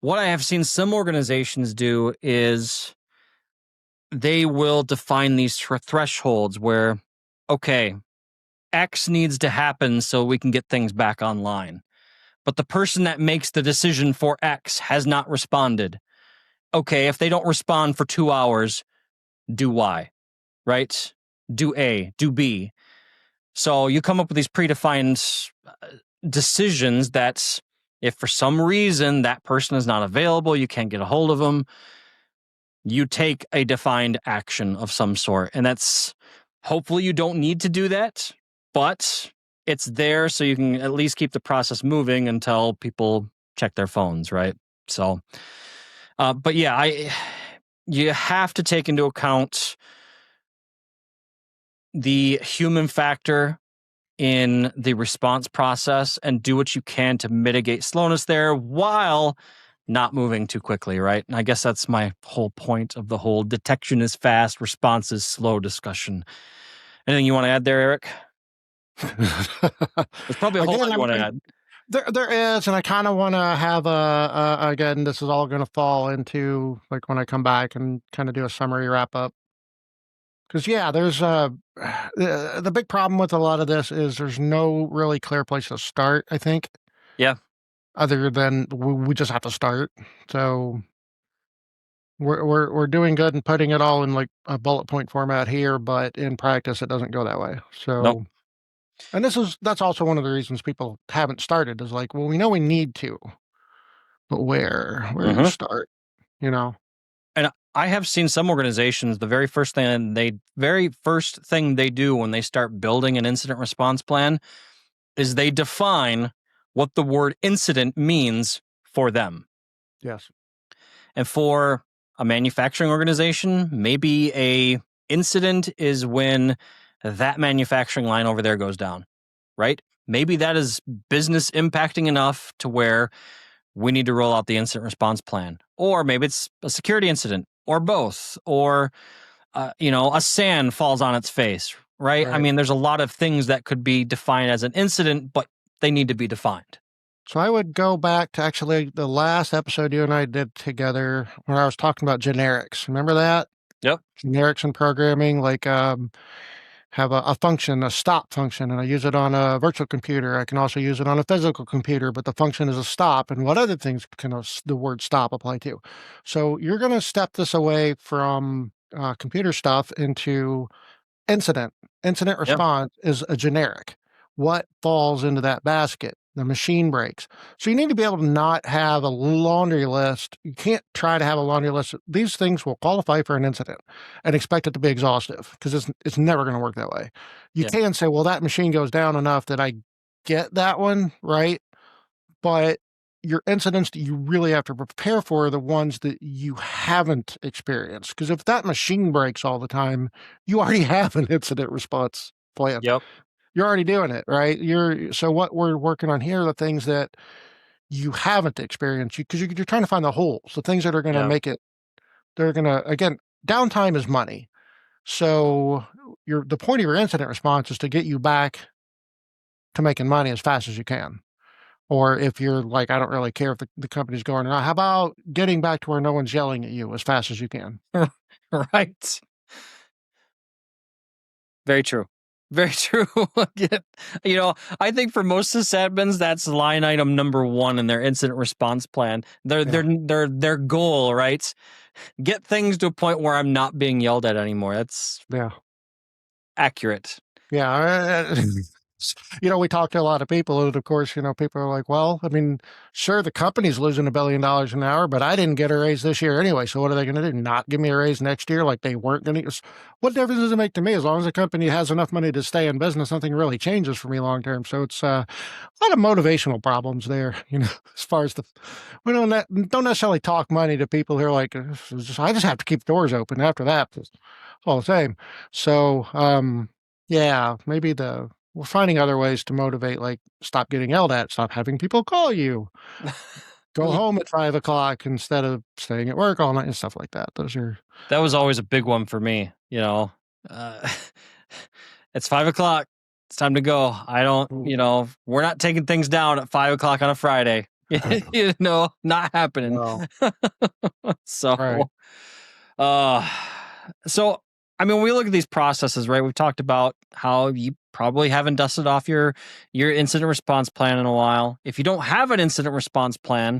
What I have seen some organizations do is they will define these thresholds where, okay, X needs to happen so we can get things back online. But the person that makes the decision for X has not responded. Okay, if they don't respond for 2 hours, do Y, right? Do A, do B. So you come up with these predefined decisions that if for some reason that person is not available, you can't get a hold of them, you take a defined action of some sort. And that's, hopefully you don't need to do that, but it's there so you can at least keep the process moving until people check their phones, right? So, but yeah, you have to take into account the human factor in the response process and do what you can to mitigate slowness there while not moving too quickly, right? And I guess that's my whole point of the whole detection is fast, response is slow discussion. Anything you want to add there, Eric? There's probably a whole lot you want to add. There is, and I kind of want to have again, this is all going to fall into like when I come back and kind of do a summary wrap up. Because yeah, there's the big problem with a lot of this is there's no really clear place to start, I think. Yeah. Other than we just have to start. So we're doing good and putting it all in like a bullet point format here, but in practice it doesn't go that way. So Nope. And that's also one of the reasons people haven't started is like, well, we know we need to, but where do you start? You know? And I have seen some organizations, the very first thing they do when they start building an incident response plan is they define what the word incident means for them. Yes. And for a manufacturing organization, maybe a incident is when that manufacturing line over there goes down, right? Maybe that is business impacting enough to where we need to roll out the incident response plan. Or maybe it's a security incident, or both, or a SAN falls on its face, right? I mean, there's a lot of things that could be defined as an incident, but they need to be defined. So I would go back to actually the last episode you and I did together where I was talking about generics. Remember that? Yep. Generics in programming, like have a function, a stop function, and I use it on a virtual computer. I can also use it on a physical computer, but the function is a stop. And what other things can the word stop apply to? So you're going to step this away from computer stuff into incident. Incident response is a generic. What falls into that basket? The machine breaks. So you need to be able to not have a laundry list. You can't try to have a laundry list. These things will qualify for an incident and expect it to be exhaustive because it's never going to work that way. You can say, well, that machine goes down enough that I get that one, right? But your incidents that you really have to prepare for are the ones that you haven't experienced. Because if that machine breaks all the time, you already have an incident response plan. Yep. You're already doing it, right? So what we're working on here are the things that you haven't experienced, because you're trying to find the holes, the things that are going to make it. They're going to, again, downtime is money. So the point of your incident response is to get you back to making money as fast as you can. Or if you're like, I don't really care if the company's going or not, how about getting back to where no one's yelling at you as fast as you can? Right. Very true. Very true. I think for most sysadmins, that's line item number one in their incident response plan. Their goal, right? Get things to a point where I'm not being yelled at anymore. That's accurate. Yeah. We talk to a lot of people, and of course, people are like, well, I mean, sure, the company's losing $1 billion an hour, but I didn't get a raise this year anyway. So what are they going to do? Not give me a raise next year? Like they weren't going to? What difference does it make to me? As long as the company has enough money to stay in business, nothing really changes for me long term. So it's a lot of motivational problems there, as far as we don't necessarily talk money to people who are like, I just have to keep doors open after that. It's all the same. So, maybe we're finding other ways to motivate, like stop getting yelled at, stop having people call you, go home at 5 o'clock instead of staying at work all night and stuff like that. That was always a big one for me. It's 5 o'clock. It's time to go. I don't, we're not taking things down at 5 o'clock on a Friday. Not happening. Wow. So, when we look at these processes, right, we've talked about how you probably haven't dusted off your incident response plan in a while. If you don't have an incident response plan,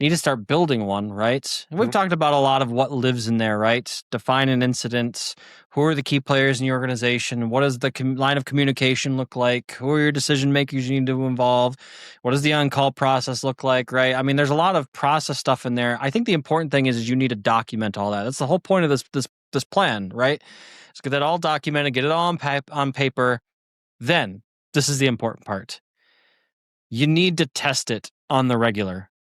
you need to start building one, right? And we've talked about a lot of what lives in there, right? Define an incident. Who are the key players in your organization? What does the line of communication look like? Who are your decision makers you need to involve? What does the on-call process look like, right? I mean, there's a lot of process stuff in there. I think the important thing is you need to document all that. That's the whole point of this plan, right? Let's get that all documented, get it all on paper. Then, this is the important part. You need to test it on the regular,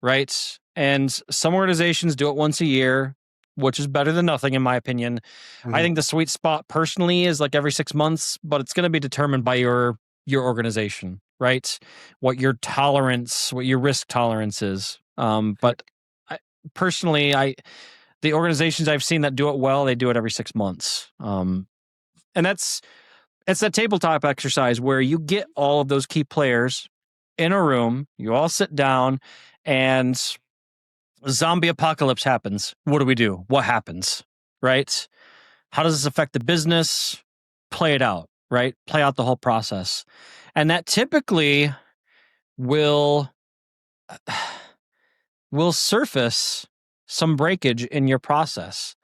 right? And some organizations do it once a year, which is better than nothing, in my opinion. I think the sweet spot personally is like every 6 months, but it's going to be determined by your organization, right? What your risk tolerance is. But the organizations I've seen that do it well, they do it every 6 months. And it's that tabletop exercise where you get all of those key players in a room, you all sit down, and zombie apocalypse happens. What do we do? What happens? Right? How does this affect the business? Play it out, right? Play out the whole process. And that typically will surface some breakage in your process.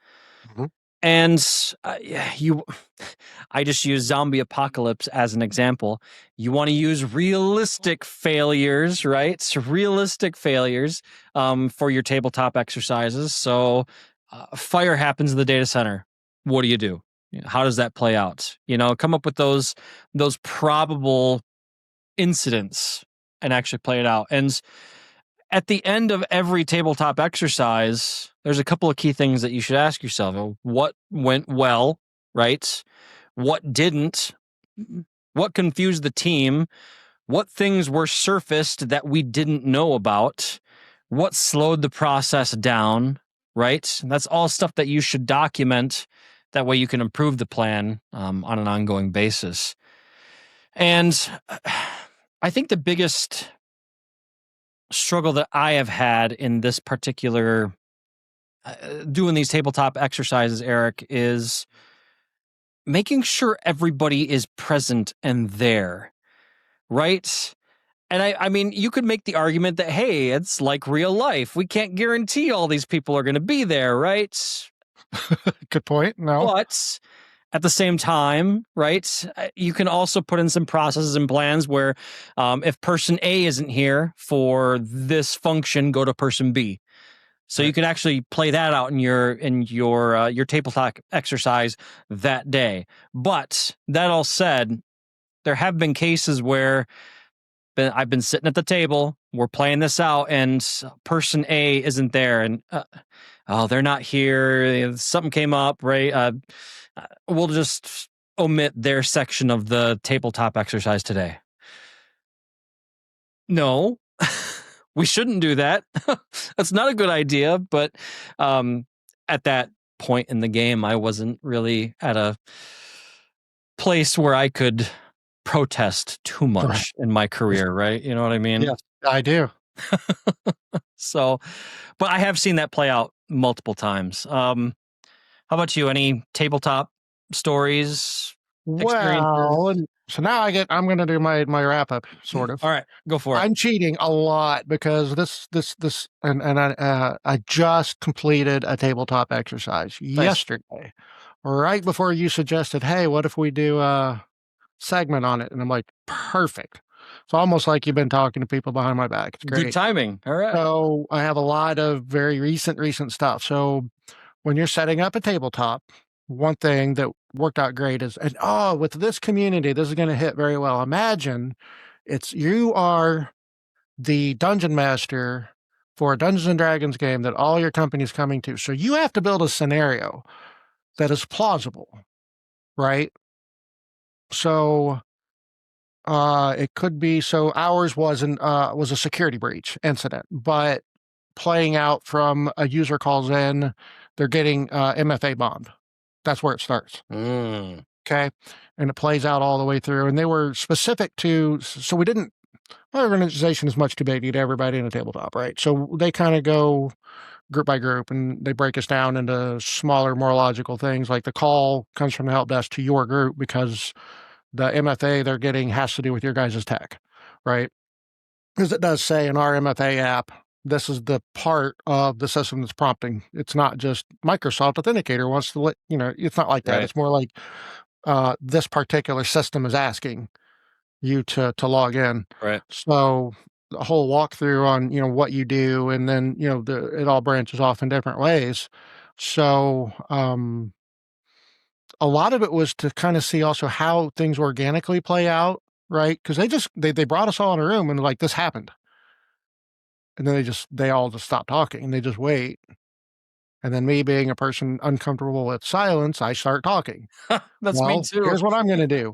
And I just use zombie apocalypse as an example. You want to use realistic failures, right? So realistic failures for your tabletop exercises. So fire happens in the data center. What do you do? How does that play out? Come up with those probable incidents and actually play it out. And at the end of every tabletop exercise, there's a couple of key things that you should ask yourself. What went well, right? What didn't? What confused the team? What things were surfaced that we didn't know about? What slowed the process down, right? And that's all stuff that you should document. That way you can improve the plan on an ongoing basis. And I think the biggest struggle that I have had in this particular doing these tabletop exercises, Eric, is making sure everybody is present and there, right? And I mean, you could make the argument that, hey, it's like real life. We can't guarantee all these people are going to be there, right? Good point. No. But at the same time, right, you can also put in some processes and plans where if person A isn't here for this function, go to person B. So you can actually play that out in your tabletop exercise that day. But that all said, there have been cases where I've been sitting at the table. We're playing this out, and person A isn't there, and they're not here. Something came up, right? We'll just omit their section of the tabletop exercise today. No, we shouldn't do that. That's not a good idea. But at that point in the game, I wasn't really at a place where I could protest too much in my career, right? You know what I mean? Yes, I do. So, but I have seen that play out multiple times. How about you? Any tabletop stories? Well, and so now I'm going to do my wrap up, sort of. All right, go for it. I'm cheating a lot because and I just completed a tabletop exercise yesterday, right before you suggested, hey, what if we do a segment on it? And I'm like, perfect. It's almost like you've been talking to people behind my back. It's great. Good timing. All right. So I have a lot of very recent stuff. So when you're setting up a tabletop, one thing that worked out great is, with this community, this is going to hit very well. Imagine you are the dungeon master for a Dungeons and Dragons game that all your company's coming to. So you have to build a scenario that is plausible, right? So it could be, ours was a security breach incident, but playing out from a user calls in, they're getting MFA bombed. That's where it starts. Okay. And it plays out all the way through. And they were specific to, so we didn't, my organization is much too big to get everybody in a tabletop, right? So they kind of go group by group and they break us down into smaller, more logical things. Like the call comes from the help desk to your group because the MFA they're getting has to do with your guys' tech, right? Because it does say in our MFA app, this is the part of the system that's prompting. It's not just Microsoft Authenticator wants to let, it's not like that. Right. It's more like this particular system is asking you to log in. Right. So the whole walkthrough on, what you do, and then, it all branches off in different ways. So a lot of it was to kind of see also how things organically play out, right? Because they brought us all in a room and like, this happened. And then they all just stop talking and they just wait. And then me being a person uncomfortable with silence, I start talking. That's me too. Here's what I'm going to do.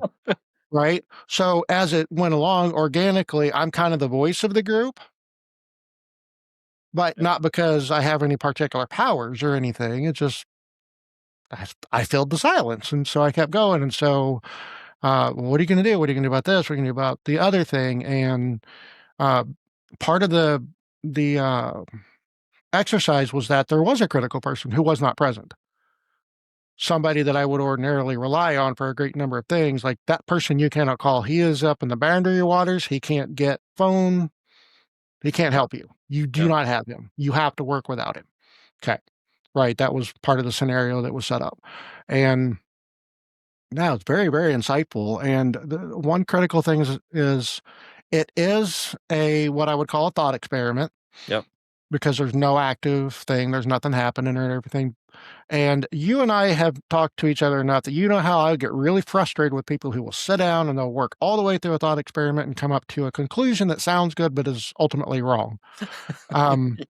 Right. So as it went along organically, I'm kind of the voice of the group, but not because I have any particular powers or anything. It's just, I filled the silence. And so I kept going. And so, what are you going to do? What are you going to do about this? What are you going to do about the other thing? And, part of the exercise was that there was a critical person who was not present. Somebody that I would ordinarily rely on for a great number of things, like that person you cannot call. He is up in the boundary waters. He can't get phone. He can't help you. You do not have him. You have to work without him. Okay. Right. That was part of the scenario that was set up. And now it's very, very insightful. And the one critical thing is it is what I would call a thought experiment. Yep. Because there's no active thing, there's nothing happening or everything. And you and I have talked to each other enough that you know how I get really frustrated with people who will sit down and they'll work all the way through a thought experiment and come up to a conclusion that sounds good but is ultimately wrong.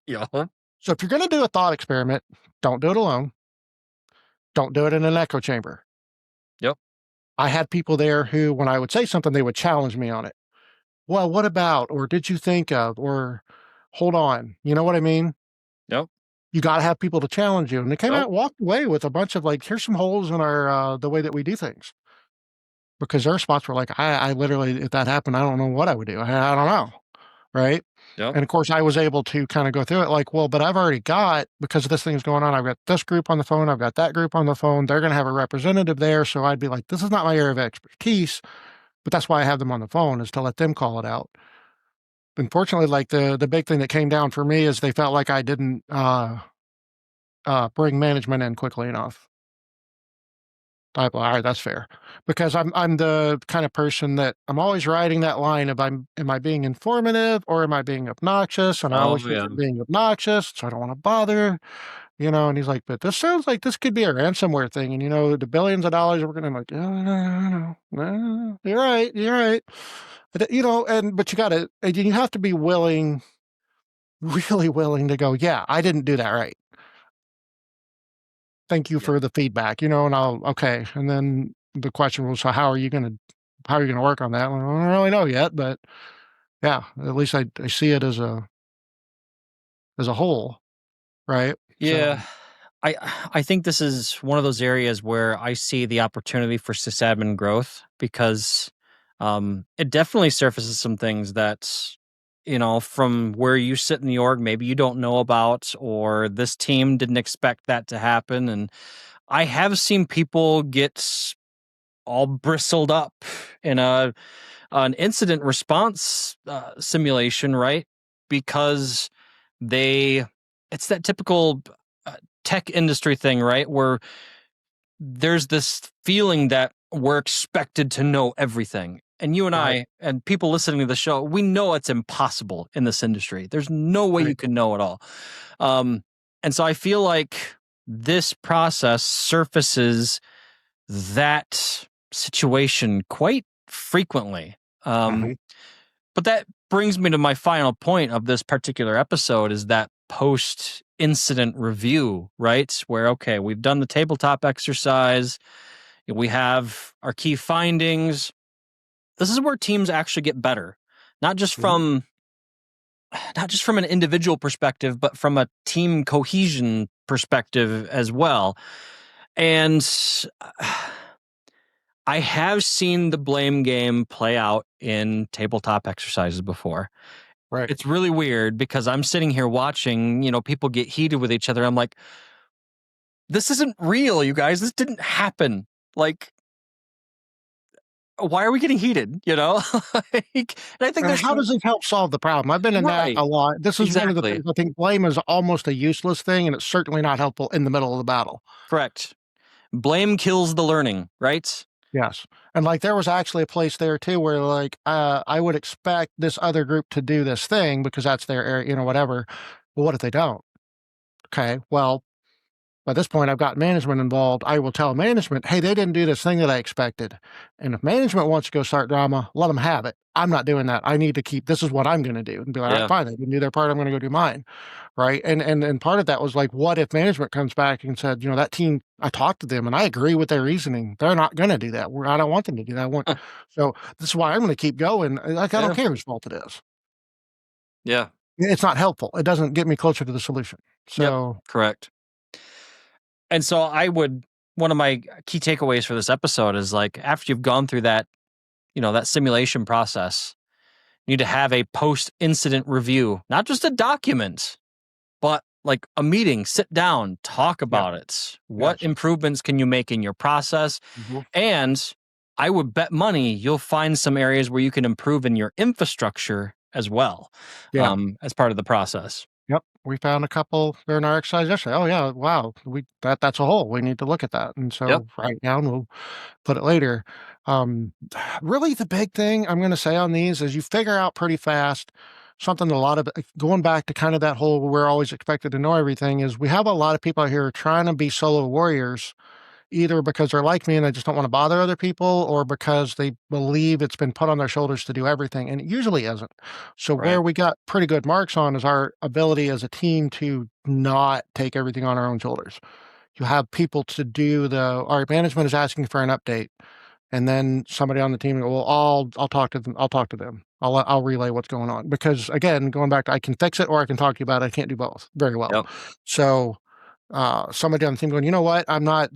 Yeah. So if you're going to do a thought experiment, don't do it alone. Don't do it in an echo chamber. Yep. I had people there who, when I would say something, they would challenge me on it. Well, what about, or did you think of, or hold on. You know what I mean? Yep. You got to have people to challenge you. And they came out, walked away with a bunch of like, here's some holes in our, the way that we do things. Because their spots were like, I literally, if that happened, I don't know what I would do. I don't know. Right. Yep. And of course I was able to kind of go through it like, well, but I've already got, because this thing's going on, I've got this group on the phone. I've got that group on the phone. They're going to have a representative there. So I'd be like, this is not my area of expertise, but that's why I have them on the phone, is to let them call it out. Unfortunately, like the big thing that came down for me is they felt like I didn't bring management in quickly enough. All right, that's fair, because I'm the kind of person that I'm always riding that line of am I being informative or am I being obnoxious? And I always think I'm being obnoxious, so I don't want to bother. And he's like, but this sounds like this could be a ransomware thing. And, the billions of dollars we're going to, I'm like, no, you're right. But, but you have to be willing, really willing to go, yeah, I didn't do that right. Thank you for the feedback, and okay. And then the question was, so how are you going to work on that? Well, I don't really know yet, but yeah, at least I see it as a whole, right? Yeah. I think this is one of those areas where I see the opportunity for sysadmin growth because it definitely surfaces some things that, from where you sit in the org, maybe you don't know about, or this team didn't expect that to happen. And I have seen people get all bristled up in an incident response simulation, right? Because it's that typical tech industry thing, right? Where there's this feeling that we're expected to know everything. And you and Right. I and people listening to the show, we know it's impossible in this industry. There's no way you can know it all. And so I feel like this process surfaces that situation quite frequently. But that brings me to my final point of this particular episode is that post incident review, right? Where, okay, we've done the tabletop exercise. We have our key findings. This is where teams actually get better, not just from an individual perspective, but from a team cohesion perspective as well. And I have seen the blame game play out in tabletop exercises before. Right. It's really weird because I'm sitting here watching, people get heated with each other. I'm like, this isn't real, you guys. This didn't happen. Like, why are we getting heated? And I think how does it help solve the problem? I've been in that a lot. This is one of the things I think blame is almost a useless thing, and it's certainly not helpful in the middle of the battle. Correct. Blame kills the learning, right? Yes. And there was actually a place there too where I would expect this other group to do this thing because that's their area, whatever. Well, what if they don't? Okay. Well, by this point, I've got management involved. I will tell management, hey, they didn't do this thing that I expected. And if management wants to go start drama, let them have it. I'm not doing that. I need to this is what I'm going to do. And be like, all right, fine, they didn't do their part. I'm going to go do mine. Right. And part of that was what if management comes back and said, that team, I talked to them and I agree with their reasoning. They're not going to do that. I don't want them to do that. So this is why I'm going to keep going. I don't care whose fault it is. Yeah. It's not helpful. It doesn't get me closer to the solution. So correct. And so one of my key takeaways for this episode is after you've gone through that, that simulation process, you need to have a post-incident review, not just a document, but a meeting, sit down, talk about it. What improvements can you make in your process? And I would bet money you'll find some areas where you can improve in your infrastructure as well, as part of the process. Yep, we found a couple during our exercise yesterday. Oh yeah, wow, that's a hole. We need to look at that. And so right now, and we'll put it later. Really, the big thing I'm going to say on these is you figure out pretty fast something. A lot of going back to kind of that whole we're always expected to know everything is we have a lot of people out here trying to be solo warriors, either because they're like me and they just don't want to bother other people, or because they believe it's been put on their shoulders to do everything, and it usually isn't. So where we got pretty good marks on is our ability as a team to not take everything on our own shoulders. You have people to do our management is asking for an update, and then somebody on the team will, well, I'll talk to them. I'll relay what's going on, because again, going back to I can fix it or I can talk to you about it. I can't do both very well. So somebody on the team going, you know what? I'm not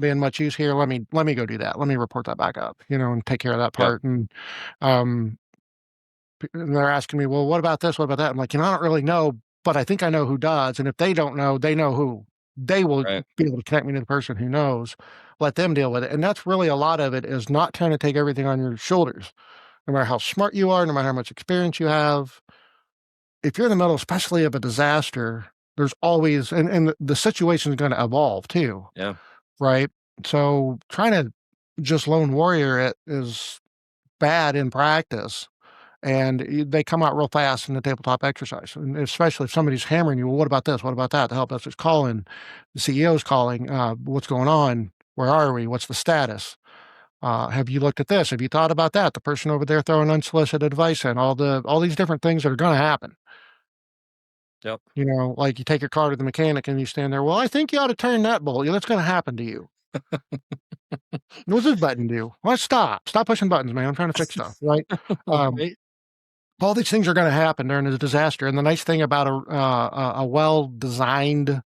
being much use here. Let me go do that. Let me report that back up, and take care of that part. And they're asking me, well, what about this? What about that? I'm like, I don't really know, but I think I know who does. And if they don't know, they know who. They will be able to connect me to the person who knows, let them deal with it. And that's really a lot of it, is not trying to take everything on your shoulders, no matter how smart you are, no matter how much experience you have. If you're in the middle, especially of a disaster, there's always, and the situation is going to evolve too. Yeah. Right. So trying to just lone warrior it is bad in practice. and they come out real fast in the tabletop exercise. And especially if somebody's hammering you, well, what about this? What about that? The help desk is calling, the CEO's calling. What's going on? Where are we? What's the status? Have you looked at this? Have you thought about that? The person over there throwing unsolicited advice in, all these different things that are going to happen. Yep. Like you take your car to the mechanic and you stand there. Well, I think you ought to turn that bolt. That's going to happen to you. What's this button do? Well, stop pushing buttons, man. I'm trying to fix stuff, right? Right. All these things are going to happen during a disaster. And the nice thing about a well-designed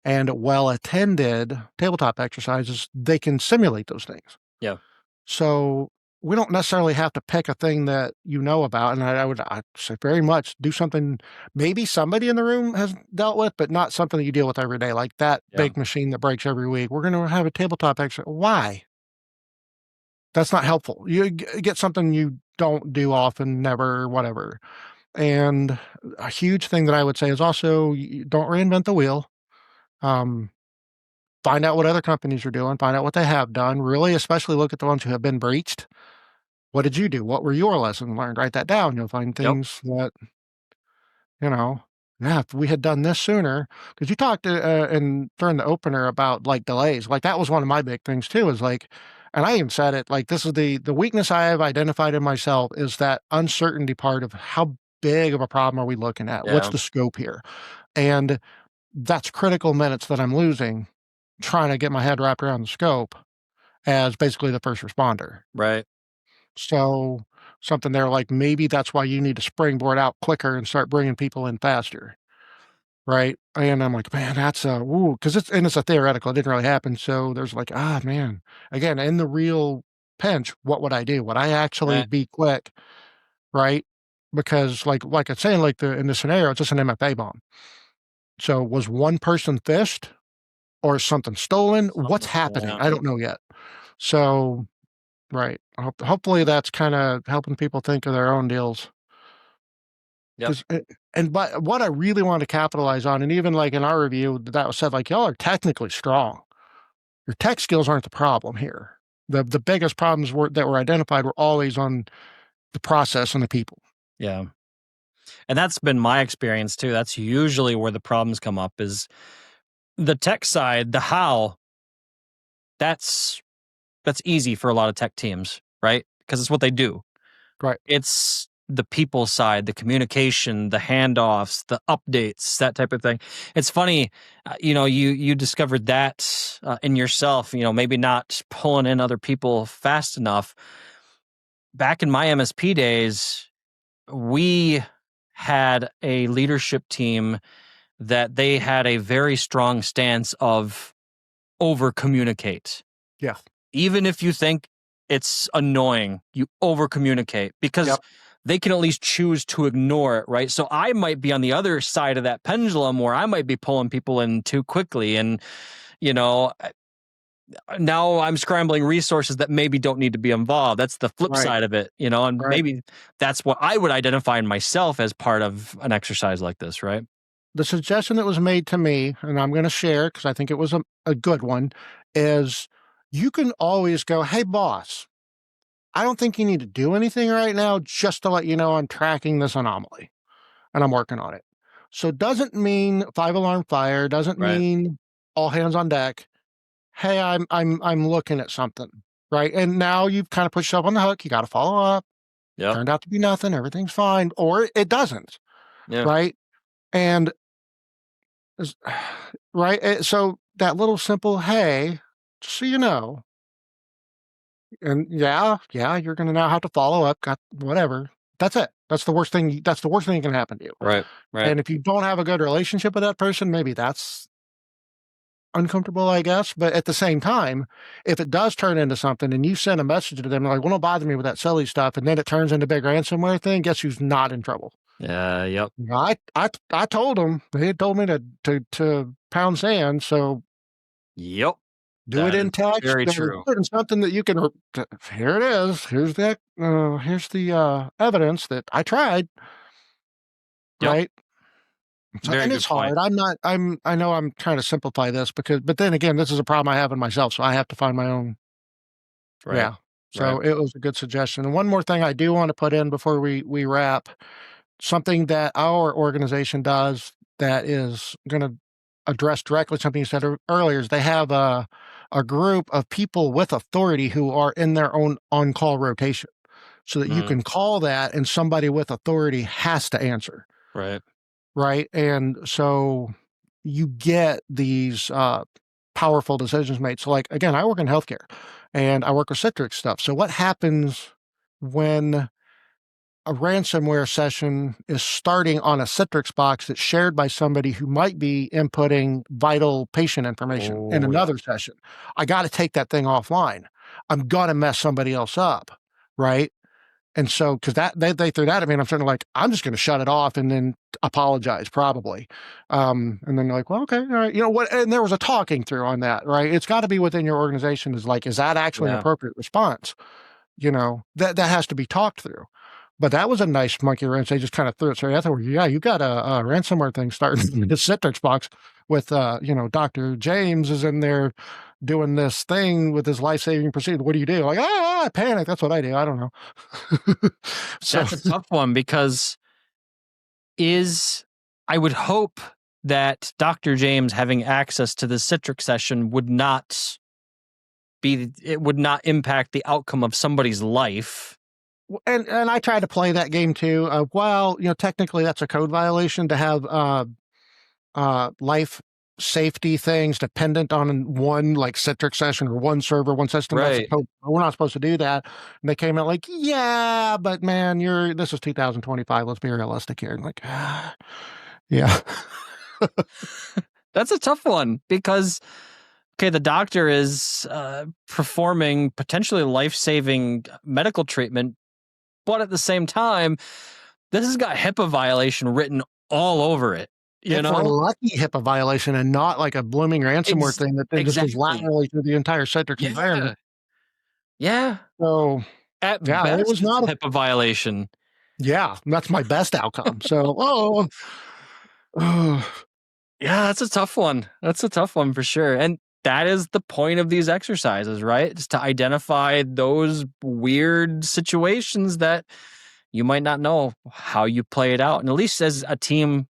and well-attended tabletop exercise is they can simulate those things. Yeah. So we don't necessarily have to pick a thing that you know about. And I'd say very much do something maybe somebody in the room has dealt with, but not something that you deal with every day, like that big machine that breaks every week. We're going to have a tabletop exercise. Why? That's not helpful. You get something you don't do often, never, whatever. And a huge thing that I would say is also don't reinvent the wheel. Find out what other companies are doing, find out what they have done, really, especially look at the ones who have been breached. What did you do? What were your lessons learned? Write that down. You'll find things that, if we had done this sooner, because you talked during the opener about like delays, like that was one of my big things too, is like, and I even said it, like, this is the weakness I have identified in myself is that uncertainty part of how big of a problem are we looking at? What's the scope here? And that's critical minutes that I'm losing trying to get my head wrapped around the scope as basically the first responder. Right. So something there like maybe that's why you need to springboard out quicker and start bringing people in faster. Right. And I'm like, man, that's because it's a theoretical. It didn't really happen. So there's like, man, again, in the real pinch, what would I do? Would I actually be quick? Right. Because like I'm saying, like in the scenario, it's just an MFA bomb. So was one person fished or something stolen? What's happening? I don't know yet. So, right. Hopefully that's kind of helping people think of their own deals. Yep. But what I really want to capitalize on, and even like in our review, that was said, like, y'all are technically strong. Your tech skills aren't the problem here. The biggest problems that were identified were always on the process and the people. Yeah. And that's been my experience too. That's usually where the problems come up is the tech side, the how. That's easy for a lot of tech teams, right? Because it's what they do. Right. It's the people side, the communication, the handoffs, the updates, that type of thing. It's funny, you discovered that in yourself, maybe not pulling in other people fast enough. Back in my MSP days, we had a leadership team that they had a very strong stance of over communicate. Yeah. Even if you think it's annoying, you over communicate because they can at least choose to ignore it, right? So I might be on the other side of that pendulum where I might be pulling people in too quickly. And, now I'm scrambling resources that maybe don't need to be involved. That's the flip side of it, and maybe that's what I would identify in myself as part of an exercise like this, right? The suggestion that was made to me, and I'm going to share because I think it was a good one, is you can always go, hey, boss, I don't think you need to do anything right now just to let you know I'm tracking this anomaly and I'm working on it. So it doesn't mean 5-alarm fire, doesn't mean all hands on deck. Hey, I'm looking at something, right? And now you've kind of put yourself on the hook. You got to follow up. Yeah. Turned out to be nothing. Everything's fine, or it doesn't. Yeah. Right. And right. So that little simple, hey, just so you know, and yeah, you're going to now have to follow up. Got whatever. That's it. That's the worst thing. That's the worst thing that can happen to you. Right. And if you don't have a good relationship with that person, maybe that's uncomfortable, I guess. But at the same time, if it does turn into something and you send a message to them like, well, don't bother me with that silly stuff, and then it turns into a big ransomware thing, guess who's not in trouble? Yep. I told them. They told me to pound sand, so yep. Do it in text. Very true. Something that you can. Here it is. Here's the evidence that I tried. Yep. Right. And it's hard. I know I'm trying to simplify this but then again, this is a problem I have in myself, so I have to find my own. Right. Yeah. So Right. it was a good suggestion. And one more thing I do want to put in before we wrap, something that our organization does that is going to address directly something you said earlier is they have a group of people with authority who are in their own on-call rotation so that you can call that and somebody with authority has to answer. Right. Right. And so you get these powerful decisions made. So, like, again, I work in healthcare and I work with Citrix stuff. So, what happens when a ransomware session is starting on a Citrix box that's shared by somebody who might be inputting vital patient information in another session? I got to take that thing offline. I'm going to mess somebody else up. Right. And so, because that they threw that at me, and I'm sort of like, I'm just going to shut it off and then apologize, probably. And then they're like, well, okay, all right, you know what? And there was a talking through on that, right? It's got to be within your organization. Is like, is that actually an appropriate response? You know, that has to be talked through. But that was a nice monkey wrench. They just kind of threw it straight out there. Yeah, you got a ransomware thing starting in the Citrix box with, Dr. James is in there doing this thing with his life-saving procedure. What do you do? Like, I panic. That's what I do. I don't know. That's a tough one because I would hope that Dr. James having access to the Citrix session would not impact the outcome of somebody's life. And I try to play that game too. Technically that's a code violation to have life safety things dependent on one like Citrix session or one server, one system. Right. We're not supposed to do that. And they came out like, yeah, but man, this is 2025. Let's be realistic here. And like, yeah. That's a tough one because, okay, the doctor is performing potentially life-saving medical treatment, but at the same time, this has got HIPAA violation written all over it. If we're lucky HIPAA violation and not like a blooming ransomware thing that just goes laterally through the entire Citrix environment. Yeah. So at best, it was not a HIPAA violation. Yeah, that's my best outcome. So, yeah, that's a tough one. That's a tough one for sure. And that is the point of these exercises, right? Is to identify those weird situations that you might not know how you play it out. And at least as a team,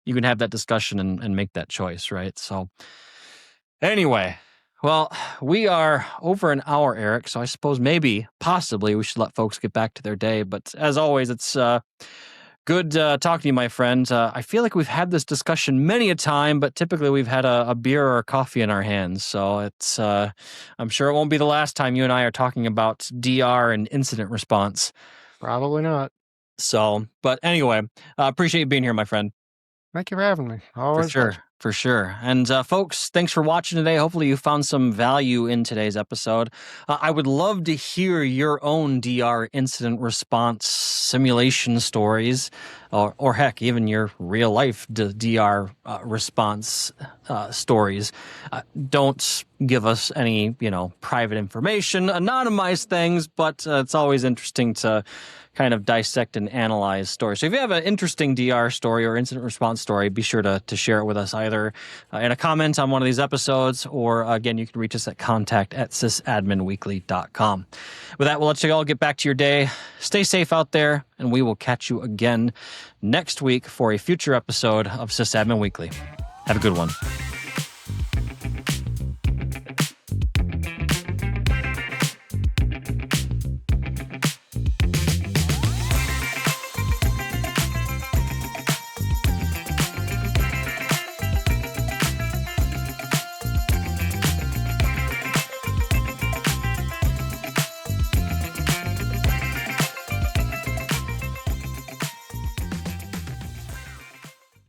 you can have that discussion and make that choice, right? So anyway, well, we are over an hour, Eric. So I suppose possibly we should let folks get back to their day. But as always, it's good talking to you, my friend. I feel like we've had this discussion many a time, but typically we've had a beer or a coffee in our hands. So it's I'm sure it won't be the last time you and I are talking about DR and incident response. Probably not. So, but anyway, appreciate you being here, my friend. Thank you for having me. Always For sure. And folks, thanks for watching today. Hopefully you found some value in today's episode. I would love to hear your own DR incident response simulation stories, or heck, even your real life DR response stories. Don't give us any, private information, anonymize things, but it's always interesting to kind of dissect and analyze stories. So if you have an interesting DR story or incident response story, be sure to share it with us either in a comment on one of these episodes, or again, you can reach us at contact@sysadminweekly.com. With that, we'll let you all get back to your day. Stay safe out there, and we will catch you again next week for a future episode of SysAdmin Weekly. Have a good one.